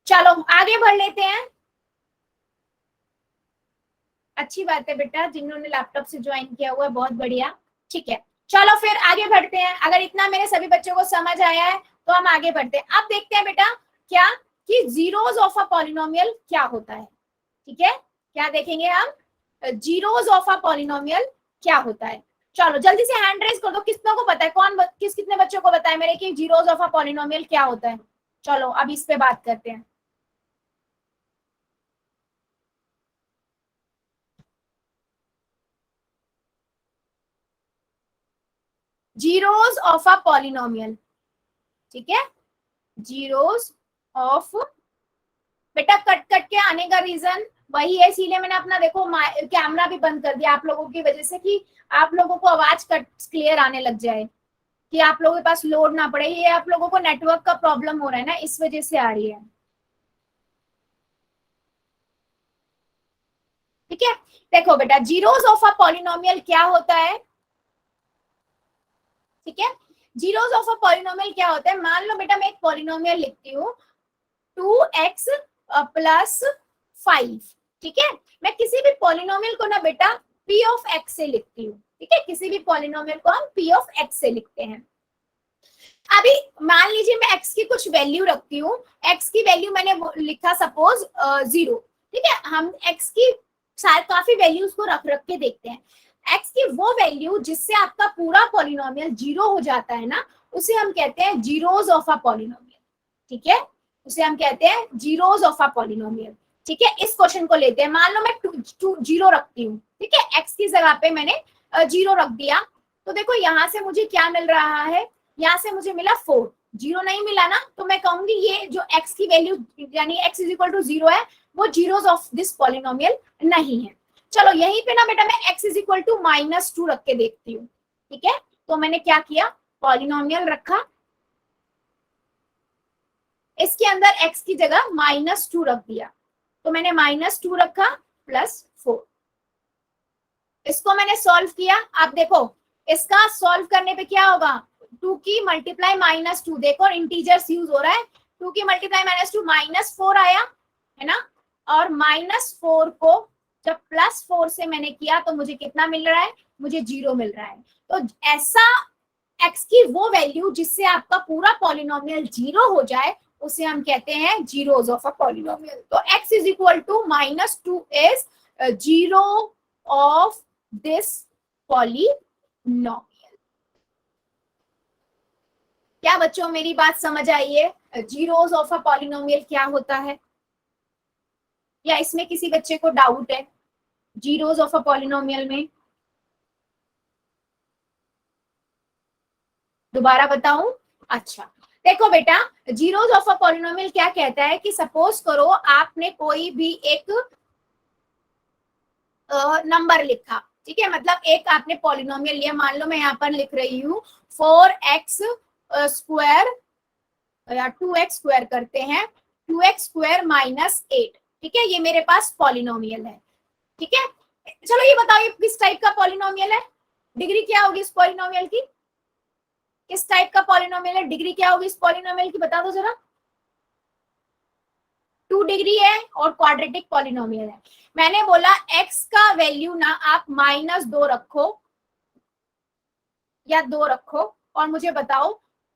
चलो आगे बढ़ लेते हैं। अच्छी बात है बेटा, जिन्होंने लैपटॉप से ज्वाइन किया हुआ है, बहुत बढ़िया। ठीक है, चलो फिर आगे बढ़ते हैं। अगर इतना मेरे सभी बच्चों को समझ आया है तो हम आगे बढ़ते हैं। अब देखते हैं बेटा क्या, कि जीरोस ऑफ अ पॉलिनोमियल क्या होता है। ठीक है, क्या देखेंगे हम? जीरोस ऑफ अ पॉलिनोमियल क्या होता है। चलो जल्दी से हैंड रेज कर दो, कितनों को पता है, कितने बच्चों को पता है मेरे कि जीरोस ऑफ अ पॉलिनोमियल क्या होता है। चलो अब इस पे बात करते हैं। जीरोस ऑफ अ पॉलिनोमियल, ठीक है, जीरोस ऑफ, बेटा कट कट के आने का रीजन वही है, इसीलिए मैंने अपना देखो कैमरा भी बंद कर दिया आप लोगों की वजह से, कि आप लोगों को आवाज कट क्लियर आने लग जाए, कि आप लोगों के पास लोड ना पड़े। ये आप लोगों को नेटवर्क का प्रॉब्लम हो रहा है ना, इस वजह से आ रही है। ठीक है, देखो बेटा जीरोस ऑफ अ पॉलिनोमियल क्या होता है। ठीक है, जीरोस ऑफ अ पॉलिनोमियल क्या होता है, मान लो बेटा मैं एक पॉलिनोमियल लिखती हूँ 2x प्लस 5। ठीक है, मैं किसी भी पॉलिनोमियल को ना बेटा p ऑफ x से लिखती हूँ। ठीक है, किसी भी पॉलिनोमियल को हम p ऑफ x से लिखते हैं। अभी मान लीजिए मैं x की कुछ वैल्यू रखती हूँ, x की वैल्यू मैंने लिखा सपोज 0। ठीक है, हम x की काफी वैल्यूज को रख रख के देखते हैं। x की वो वैल्यू जिससे आपका पूरा पॉलिनोमियल 0 हो जाता है ना, उसे हम कहते हैं जीरोस ऑफ अ पॉलिनोमियल। ठीक है, उसे हम कहते हैं जीरोस ऑफ अ पॉलिनोमियल। ठीक है, इस क्वेश्चन को लेते हैं, मान लो मैं 0 रखती हूँ। ठीक है, x की जगह पे मैंने 0 रख दिया, तो देखो यहाँ से मुझे क्या मिल रहा है, यहाँ से मुझे मिला 4। 0 नहीं मिला ना, तो मैं कहूंगी ये जो x की वैल्यू यानी x इज इक्वल टू 0 है, वो जीरोस ऑफ दिस पॉलिनोमियल नहीं है। चलो यहीं पे ना बेटा मैं x इज इक्वल टू -2 रख के देखती हूँ। ठीक है, तो मैंने क्या किया, पॉलिनोमियल रखा, इसके अंदर x की जगह -2 रख दिया, तो मैंने -2 रखा +4। इसको मैंने सॉल्व किया, आप देखो इसका सॉल्व करने पे क्या होगा, 2 की मल्टीप्लाई -2, देखो इंटीजर्स यूज हो रहा है, 2 की मल्टीप्लाई -2 -4 आया है ना, और -4 को जब +4 से मैंने किया तो मुझे कितना मिल रहा है, मुझे 0 मिल रहा है। तो ऐसा x की वो वैल्यू जिससे आपका पूरा पॉलिनोमियल 0 हो जाए उसे हम कहते हैं जीरोस ऑफ अ पॉलिनोमियल। तो x is equal to -2 is zero of this polynomial. क्या बच्चों मेरी बात समझ आई है, जीरोस ऑफ अ पॉलिनोमियल क्या होता है, या इसमें किसी बच्चे को डाउट है जीरोस ऑफ अ पॉलिनोमियल में? दोबारा बताऊं? अच्छा देखो बेटा, जीरोस ऑफ अ पॉलिनोमियल क्या कहता है कि सपोज करो आपने कोई भी एक नंबर लिखा, ठीक है, मतलब एक आपने पॉलिनोमियल लिया, मान लो मैं यहाँ पर लिख रही हूँ 4x स्क्वायर या 2x स्क्वायर करते हैं, 2x स्क्वायर -8, ठीक है, ये मेरे पास पॉलिनोमियल है, ठीक है। चलो ये बताओ ये किस टाइप का पॉलिनोमियल है, डिग्री क्या होगी इस पॉलिनोमियल की, किस टाइप का पॉलिनोमियल है, डिग्री क्या होगी इस पॉलिनोमियल की, बता दो जरा। 2 डिग्री है और क्वाड्रेटिक पॉलिनोमियल है। मैंने बोला x का वैल्यू ना आप -2 रखो या 2 रखो और मुझे बताओ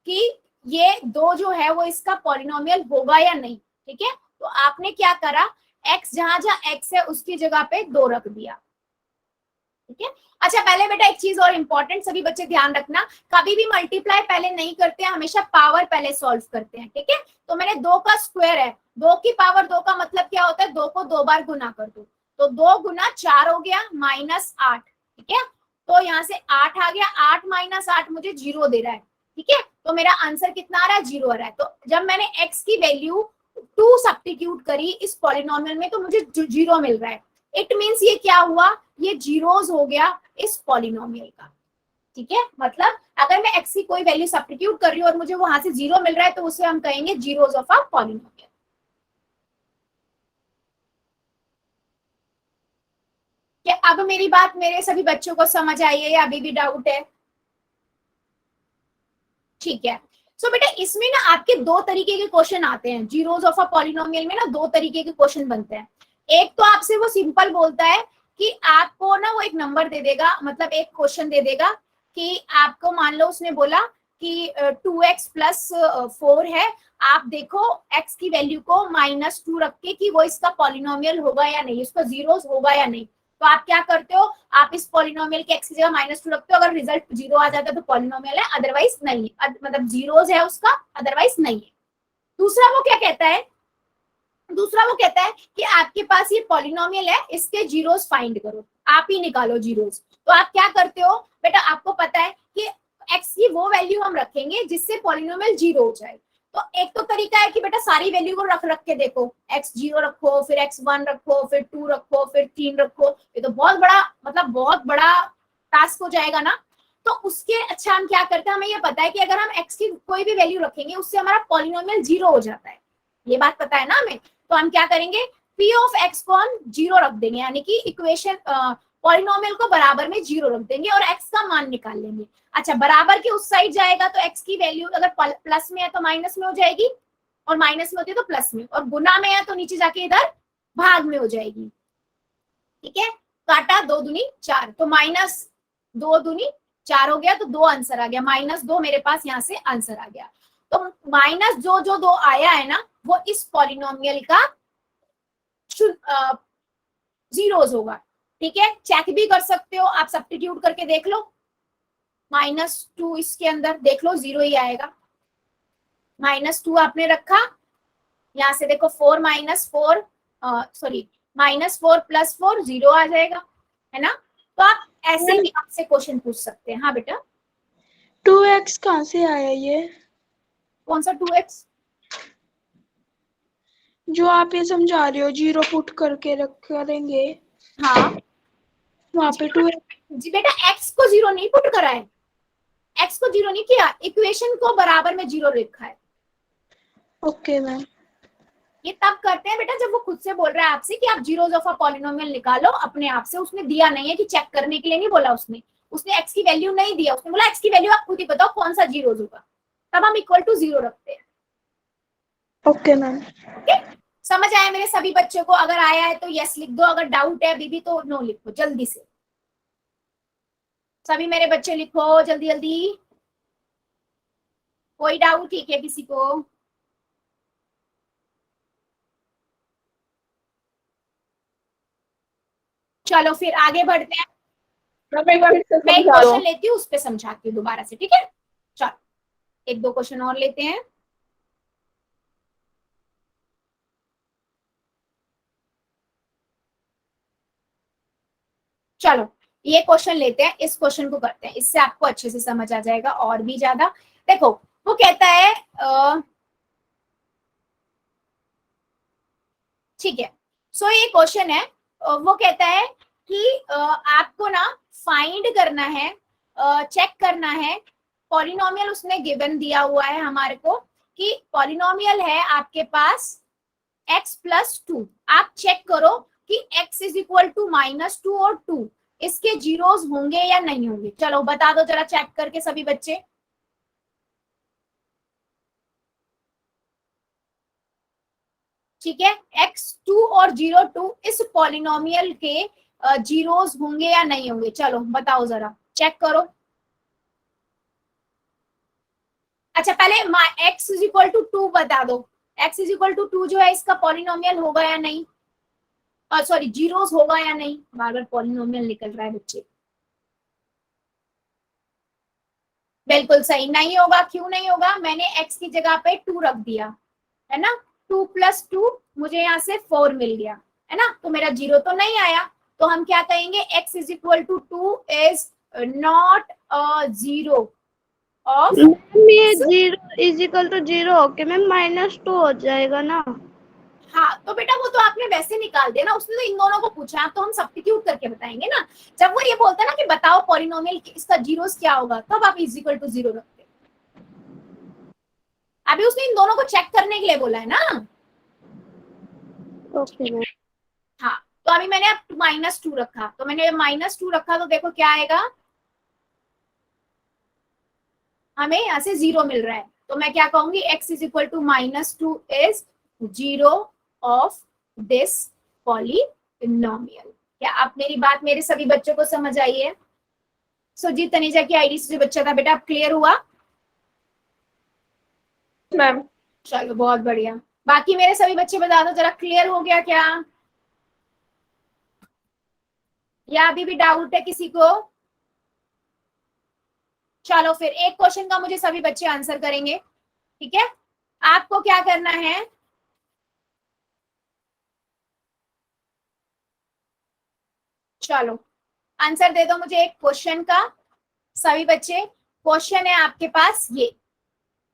कि ये 2 जो है वो इसका पॉलिनोमियल होगा या नहीं, ठीक है। तो आपने क्या करा, x जहां जहां x है उसकी जगह पे 2 रख दिया, ठीक है। अच्छा पहले बेटा एक चीज और इम्पोर्टेंट, सभी बच्चे ध्यान रखना, कभी भी मल्टीप्लाई पहले नहीं करते हैं, हमेशा पावर पहले सॉल्व करते हैं, ठीक है। तो मैंने 2 का स्क्वायर है, 2 की पावर 2 का मतलब क्या होता है, 2 को 2 बार गुना कर दो, तो 2 गुना 4 हो गया -8, ठीक है। तो यहाँ से 8 आ गया, 8 - 8 मुझे 0 दे रहा है, ठीक है। तो मेरा आंसर कितना आ रहा है, 0 आ रहा है। तो जब मैंने x की वैल्यू 2 सब्स्टिट्यूट करी इस पॉलिनोमियल में तो मुझे 0 मिल रहा है। इट मीन्स ये क्या हुआ, ये जीरोस हो गया इस पॉलिनोमियल का, ठीक है। मतलब अगर मैं x की कोई वैल्यू सब्स्टिट्यूट कर रही हूँ और मुझे वहां से 0 मिल रहा है तो उसे हम कहेंगे जीरोस ऑफ अ पॉलिनोमियल। क्या अब मेरी बात मेरे सभी बच्चों को समझ आई है या अभी भी डाउट है? ठीक है। सो बेटा इसमें ना आपके 2 तरीके के क्वेश्चन आते हैं, जीरोस ऑफ अ पॉलिनोमियल में ना 2 तरीके के क्वेश्चन बनते हैं। एक तो आपसे वो सिंपल बोलता है कि आपको ना वो एक नंबर दे देगा, मतलब एक क्वेश्चन दे देगा कि आपको मान लो उसने बोला कि 2x + 4 है, आप देखो x की वैल्यू को -2 रख के कि वो इसका पॉलिनोमियल होगा या नहीं, इसका जीरोस होगा या नहीं। तो आप क्या करते हो, आप इस पॉलिनोमियल के x की जगह -2 रखते हो, अगर रिजल्ट 0 आ जाता है तो पॉलिनोमियल है, अदरवाइज नहीं है, मतलब जीरोस है उसका, अदरवाइज नहीं है। दूसरा वो क्या कहता है, दूसरा वो कहता है कि आपके पास ये पॉलिनोमियल है, इसके जीरोस फाइंड करो, आप ही निकालो जीरोस। तो आप क्या करते हो बेटा, आपको पता है कि x की वो वैल्यू हम रखेंगे जिससे पॉलिनोमियल 0 हो जाए। तो एक तो तरीका है कि बेटा सारी वैल्यू को रख के देखो, x 0 रखो, फिर x 1 रखो, फिर 2 रखो, फिर 3 रखो, ये तो बहुत बड़ा मतलब बहुत बड़ा टास्क हो जाएगा ना। तो उसके अच्छा हम क्या करते हैं, हमें ये पता है कि अगर हम x की कोई भी वैल्यू रखेंगे उससे हमारा पॉलिनोमियल 0 हो जाता है, ये बात पता है ना हमें। तो हम क्या करेंगे, p ऑफ x को हम 0 रख देंगे, यानी कि इक्वेशन पॉलिनोमियल को बराबर में 0 रख देंगे और x का मान निकाल लेंगे। अच्छा बराबर के उस साइड जाएगा तो x की वैल्यू अगर प्लस में है तो माइनस में हो जाएगी, और माइनस में होती है तो प्लस में, और गुना में है तो नीचे जाके इधर भाग में हो जाएगी, ठीक है। काटा 2 दूनी 4, तो -2 दूनी 4 हो गया, तो 2 आंसर आ गया, -2 मेरे पास यहाँ से आंसर आ गया। तो माइनस जो 2 आया है ना वो इस पॉलिनोमियल का जीरोस होगा, ठीक है। चेक भी कर सकते हो आप, सब्स्टिट्यूट करके देख लो, -2 इसके अंदर देख लो 0 ही आएगा, -2 आपने रखा, यहाँ से देखो 4 -4 सॉरी -4 + 4 0 आ जाएगा, है ना। तो आप ऐसे भी आपसे क्वेश्चन पूछ सकते हैं। हाँ बेटा 2x कहाँ से आया ये, कौन सा 2x, जो आप ये समझा रहे हो 0 पुट करके रख करेंगे, हाँ वहाँ पे 2x। जी बेटा x को 0 नहीं पुट करा है, x को 0 नहीं किया, इक्वेशन को बराबर में 0 लिखा है। Okay ma'am. ये तब करते हैं बेटा जब वो खुद से बोल रहा है आपसे कि आप जीरोस ऑफ अ पॉलिनोमियल निकालो अपने आप से। उसने दिया नहीं है कि चेक करने के लिए नहीं बोला उसने एक्स की वैल्यू नहीं दिया, उसने बोला एक्स की वैल्यू आप खुद ही बताओ कौन सा जीरोस होगा, तब हम इक्वल टू 0 रखते हैं। Okay ma'am. ओके, समझ आया मेरे सभी बच्चों को? अगर आया है तो यस लिख दो, अगर डाउट है अभी भी तो नो लिखो जल्दी से। सभी मेरे बच्चे लिखो जल्दी जल्दी। कोई डाउट ठीक है किसी को? चलो फिर आगे बढ़ते हैं। मैं एक क्वेश्चन लेती हूँ, उस पर समझाती हूँ दोबारा से, ठीक है? चलो एक दो क्वेश्चन और लेते हैं। चलो ये क्वेश्चन लेते हैं, इस क्वेश्चन को करते हैं, इससे आपको अच्छे से समझ आ जाएगा और भी ज्यादा। देखो वो कहता है ठीक है, सो ये क्वेश्चन है, वो कहता है कि आपको ना फाइंड करना है, चेक करना है पॉलिनोमियल। उसने गिवन दिया हुआ है हमारे को कि पॉलिनोमियल है आपके पास x+2। आप चेक करो कि x इज इक्वल टू -2 और 2 इसके जीरोस होंगे या नहीं होंगे। चलो बता दो जरा चेक करके सभी बच्चे। ठीक है, x2 और 0 2 इस पॉलिनोमियल के जीरोस होंगे या नहीं होंगे? चलो बताओ जरा, चेक करो। अच्छा पहले x इज इक्वल टू 2 बता दो, x इज इक्वल टू 2 जो है इसका पॉलिनोमियल होगा या नहीं, सॉरी जीरोस होगा या नहीं? बार बार पॉलिनोमियल निकल रहा है बच्चे। बिल्कुल सही, नहीं होगा। क्यों नहीं होगा? मैंने x की जगह पे 2 रख दिया है ना, 2 + 2 मुझे यहाँ से 4 मिल गया है ना, तो मेरा जीरो तो नहीं आया। तो हम क्या कहेंगे, x is equal to 2 is not a zero of. ये 0 is equal to 0 okay ma'am, -2 हो जाएगा ना? हाँ तो बेटा वो तो आपने वैसे निकाल दिया ना, उसने तो इन दोनों को पूछा, तो हम सब्स्टिट्यूट करके बताएंगे ना। जब वो ये बोलता है ना कि बताओ पॉलिनोमियल इसका जीरोस क्या होगा, तब आप इज इक्वल टू 0 रखते। अभी उसने इन दोनों को चेक करने के लिए बोला है ना। Okay ma'am. हाँ तो अभी मैंने अब -2 रखा, तो मैंने -2 रखा तो देखो क्या आएगा, हमें यहाँ से 0 मिल रहा है। तो मैं क्या कहूंगी, x is equal to -2 is 0 of this polynomial. क्या आप मेरी बात मेरे सभी बच्चों को समझ आई है? सुजीत तनेजा की आईडी से जो बच्चा था बेटा, अब क्लियर हुआ? मैम चलो बहुत बढ़िया। बाकी मेरे सभी बच्चे बता दो जरा, क्लियर हो गया क्या, या अभी भी डाउट है किसी को? चलो फिर एक क्वेश्चन का मुझे सभी बच्चे आंसर करेंगे, ठीक है? आपको क्या करना है, चलो आंसर दे दो मुझे एक क्वेश्चन का सभी बच्चे। क्वेश्चन है आपके पास ये,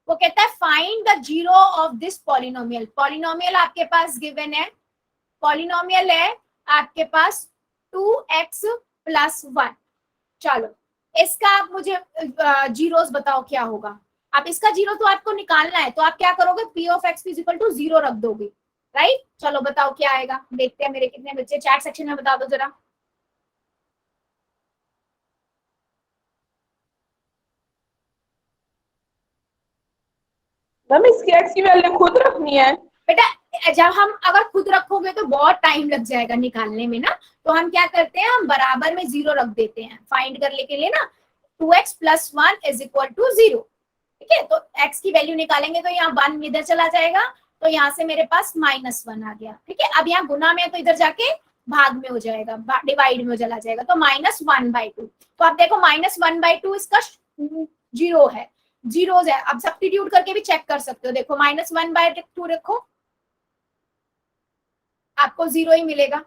वो कहता है find the zero of this polynomial. Polynomial आपके पास गिवन है, पॉलिनोमियल है आपके पास 2x + 1। चलो इसका आप मुझे जीरोस बताओ क्या होगा। आप इसका जीरो तो आपको निकालना है, तो आप क्या करोगे, p of x is equal to 0 रख दोगे, राइट? चलो बताओ क्या आएगा, देखते हैं मेरे कितने बच्चे चैट सेक्शन में बता दो जरा। मैम इसकी x की वैल्यू खुद रखनी है बेटा जब हम अगर खुद रखोगे तो बहुत टाइम लग जाएगा निकालने में ना, तो हम क्या करते हैं, हम बराबर में 0 रख देते हैं फाइंड करने के लिए ना। 2x + 1 इज इक्वल टू 0, ठीक है? तो x की वैल्यू निकालेंगे तो यहाँ 1 इधर चला जाएगा, तो यहाँ से मेरे पास -1 आ गया, ठीक है? अब यहाँ गुना में तो इधर जाके भाग में हो जाएगा, डिवाइड में चला जाएगा, तो -1/2। तो आप देखो -1/2 इसका 0 है, जीरोस है। अब सब्स्टिट्यूट करके भी चेक कर सकते हो, देखो -1/2 रखो आपको 0 ही मिलेगा,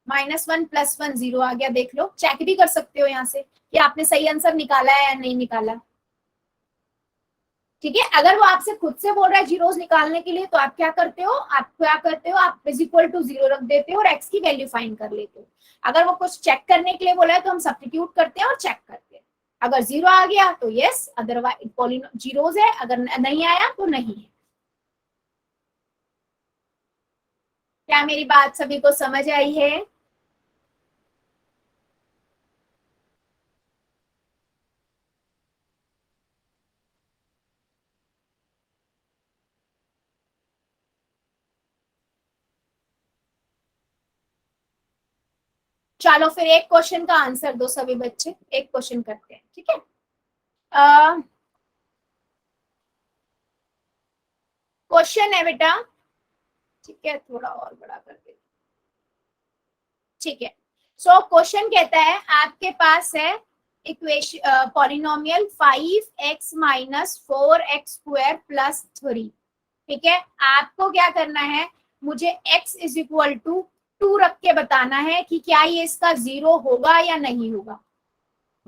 -1 + 1 0 आ गया। देख लो, चेक भी कर सकते हो यहाँ से कि आपने सही आंसर निकाला है या नहीं निकाला, ठीक है? अगर वो आपसे खुद से बोल रहा है जीरोस निकालने के लिए, तो आप क्या करते हो, आप इज इक्वल टू 0 रख देते हो और x की वैल्यू फाइंड कर लेते हो। अगर वो कुछ चेक करने के लिए बोला है तो हम सब्स्टिट्यूट करते हैं और चेक करते हैं। अगर 0 आ गया तो यस, अदरवाइज जीरोस है, अगर नहीं आया तो नहीं है। क्या मेरी बात सभी को समझ आई है? चलो फिर एक क्वेश्चन का आंसर दो सभी बच्चे, एक क्वेश्चन करते हैं, ठीक है? क्वेश्चन है बेटा, ठीक है, थोड़ा और बड़ा कर दे, ठीक है। सो क्वेश्चन कहता है आपके पास है equation polynomial 5x minus 4x² plus 3, ठीक है। आपको क्या करना है, मुझे x इज इक्वल टू 2 रख के बताना है कि क्या ये इसका 0 होगा या नहीं होगा,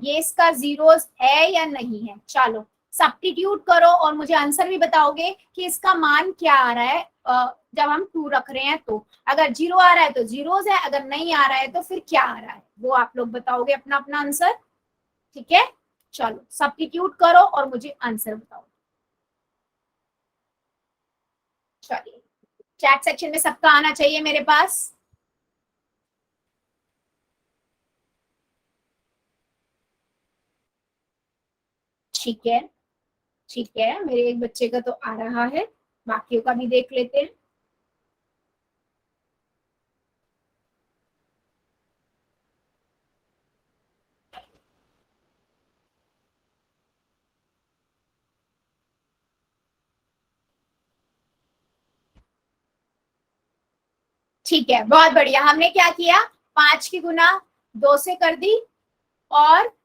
ये इसका जीरोस है या नहीं है। चलो सब्स्टिट्यूट करो और मुझे आंसर भी बताओगे कि इसका मान क्या आ रहा है जब हम 2 रख रहे हैं। तो अगर 0 आ रहा है तो जीरोस है, अगर नहीं आ रहा है तो फिर क्या आ रहा है, वो आप लोग बताओगे अपना अपना आंसर, ठीक है। चलो सब्स्टिट्यूट करो और मुझे आंसर बताओ। चलिए चैट सेक्शन में सबका आना चाहिए मेरे पास। ठीक है, ठीक है, मेरे एक बच्चे का तो आ रहा है, बाकियों का भी देख लेते हैं। ठीक है, बहुत बढ़िया। हमने क्या किया, 5 की गुना 2 से कर दी, और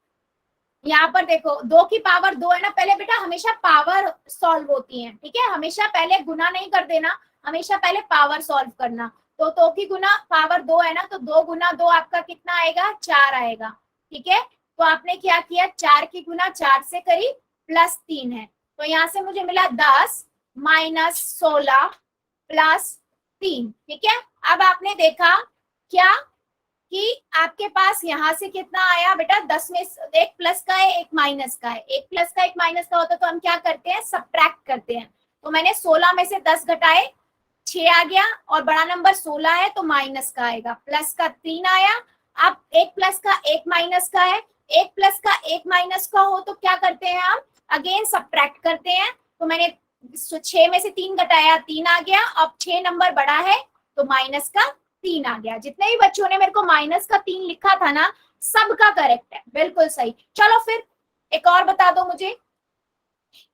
यहाँ पर देखो 2 की पावर 2 है ना, पहले बेटा हमेशा पावर सॉल्व होती है, ठीक है। हमेशा पहले गुना नहीं कर देना, हमेशा पहले पावर सॉल्व करना। तो 2 की गुना पावर 2 है ना, तो 2 गुना 2 आपका कितना आएगा, 4 आएगा, ठीक है। तो आपने क्या किया, 4 की गुना 4 से करी प्लस 3 है, तो यहाँ से मुझे मिला 10 माइनस 16 प्लस 3, ठीक है। अब आपने देखा क्या कि आपके पास यहाँ से कितना आया बेटा, 10 में एक प्लस का है एक माइनस का है, एक प्लस का एक माइनस का होता तो हम क्या करते हैं, सब्ट्रैक्ट करते हैं। तो मैंने 16 में से 10 घटाए 6 आ गया, और बड़ा नंबर 16 है तो माइनस का आएगा, प्लस का 3 आया। अब एक प्लस का एक माइनस का है, एक प्लस का एक माइनस का हो तो क्या करते हैं हम, अगेन सब्ट्रैक्ट करते हैं। तो मैंने 6 में से 3 घटाया 3 आ गया, अब 6 नंबर बड़ा है तो माइनस का 3 आ गया। जितने भी बच्चों ने मेरे को माइनस का 3 लिखा था ना, सबका करेक्ट है, बिल्कुल सही। चलो फिर एक और बता दो मुझे,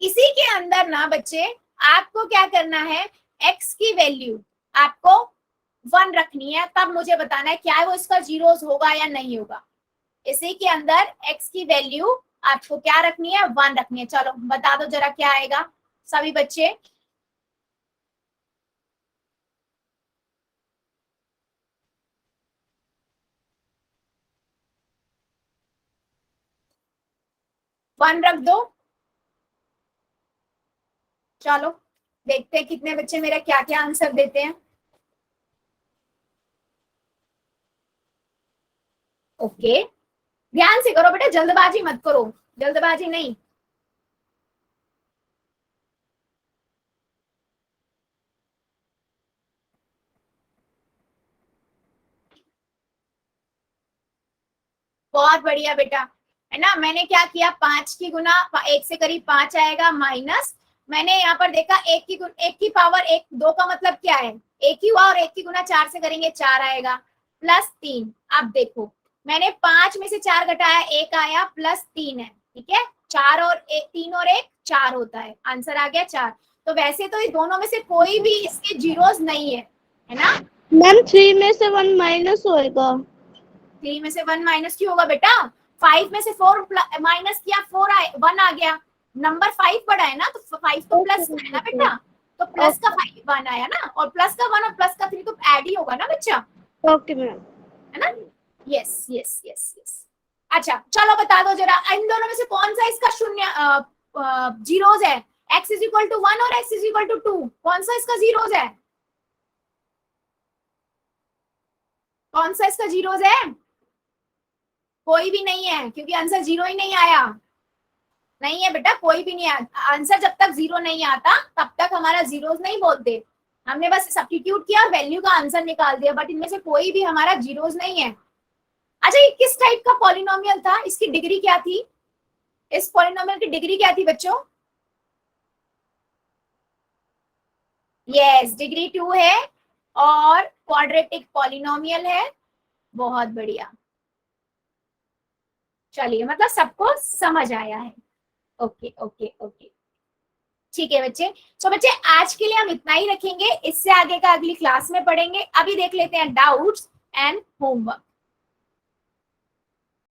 इसी के अंदर ना बच्चे आपको क्या करना है, x की वैल्यू आपको 1 रखनी है, तब मुझे बताना है क्या है वो इसका जीरोस होगा या नहीं होगा। इसी के अंदर x की वैल्यू आपको क्या रखनी है, 1 रखनी है। चलो बता दो जरा क्या आएगा सभी बच्चे। वन रख दो। चलो देखते हैं कितने बच्चे मेरा क्या क्या आंसर देते हैं। ओके, ध्यान से करो बेटा, जल्दबाजी मत करो, जल्दबाजी नहीं। बहुत बढ़िया बेटा, है ना। मैंने क्या किया, 5 की गुना 1 से करीब 5 आएगा, माइनस मैंने यहाँ पर देखा 1 की पावर 1, 2 का मतलब क्या है, 1 ही हुआ, और 1 की गुना 4 से करेंगे 4 आएगा, प्लस 3। अब देखो मैंने 5 में से 4 घटाया 1 आया, प्लस 3 है, ठीक है। 4 और 1, 3 और 1 4 होता है, आंसर आ गया 4। तो वैसे तो इस दोनों में से कोई भी इसके जीरोस नहीं है ना। मैम 3 में से 1 माइनस होएगा। 3 में से 1 माइनस क्यों होगा बेटा, 5 में से 4 माइनस किया 4 आए, 1 आ गया, नंबर 5 बड़ा है ना, तो 5 तो प्लस का है ना बेटा, तो प्लस का 5 1 आया ना, और प्लस का 1 और प्लस का 3 तो ऐड ही होगा ना बच्चा, ओके मैम। है ना। Yes yes yes yes. अच्छा चलो बता दो जरा, इन दोनों में से कौन सा इसका शून्य जीरोस है, x इज इक्वल टू 1 और x इज इक्वल टू 2, कौन सा इसका जीरोस है, कौन सा इसका जीरोस है, कोई भी नहीं है, क्योंकि आंसर 0 ही नहीं आया। नहीं है बेटा, कोई भी नहीं आया आंसर, जब तक 0 नहीं आता तब तक हमारा जीरोस नहीं बोलते। हमने बस सब्स्टिट्यूट किया और वैल्यू का आंसर निकाल दिया, बट इनमें से कोई भी हमारा जीरोस नहीं है। अच्छा, ये किस टाइप का पॉलिनोमियल था, इसकी डिग्री क्या थी, इस पॉलिनोमियल की डिग्री क्या थी बच्चों? यस, डिग्री 2 है और क्वाड्रेटिक पॉलिनोमियल है। बहुत बढ़िया, चलिए मतलब सबको समझ आया है। ओके ओके ओके, ठीक है बच्चे। तो बच्चे आज के लिए हम इतना ही रखेंगे, इससे आगे का अगली क्लास में पढ़ेंगे। अभी देख लेते हैं डाउट्स एंड होमवर्क।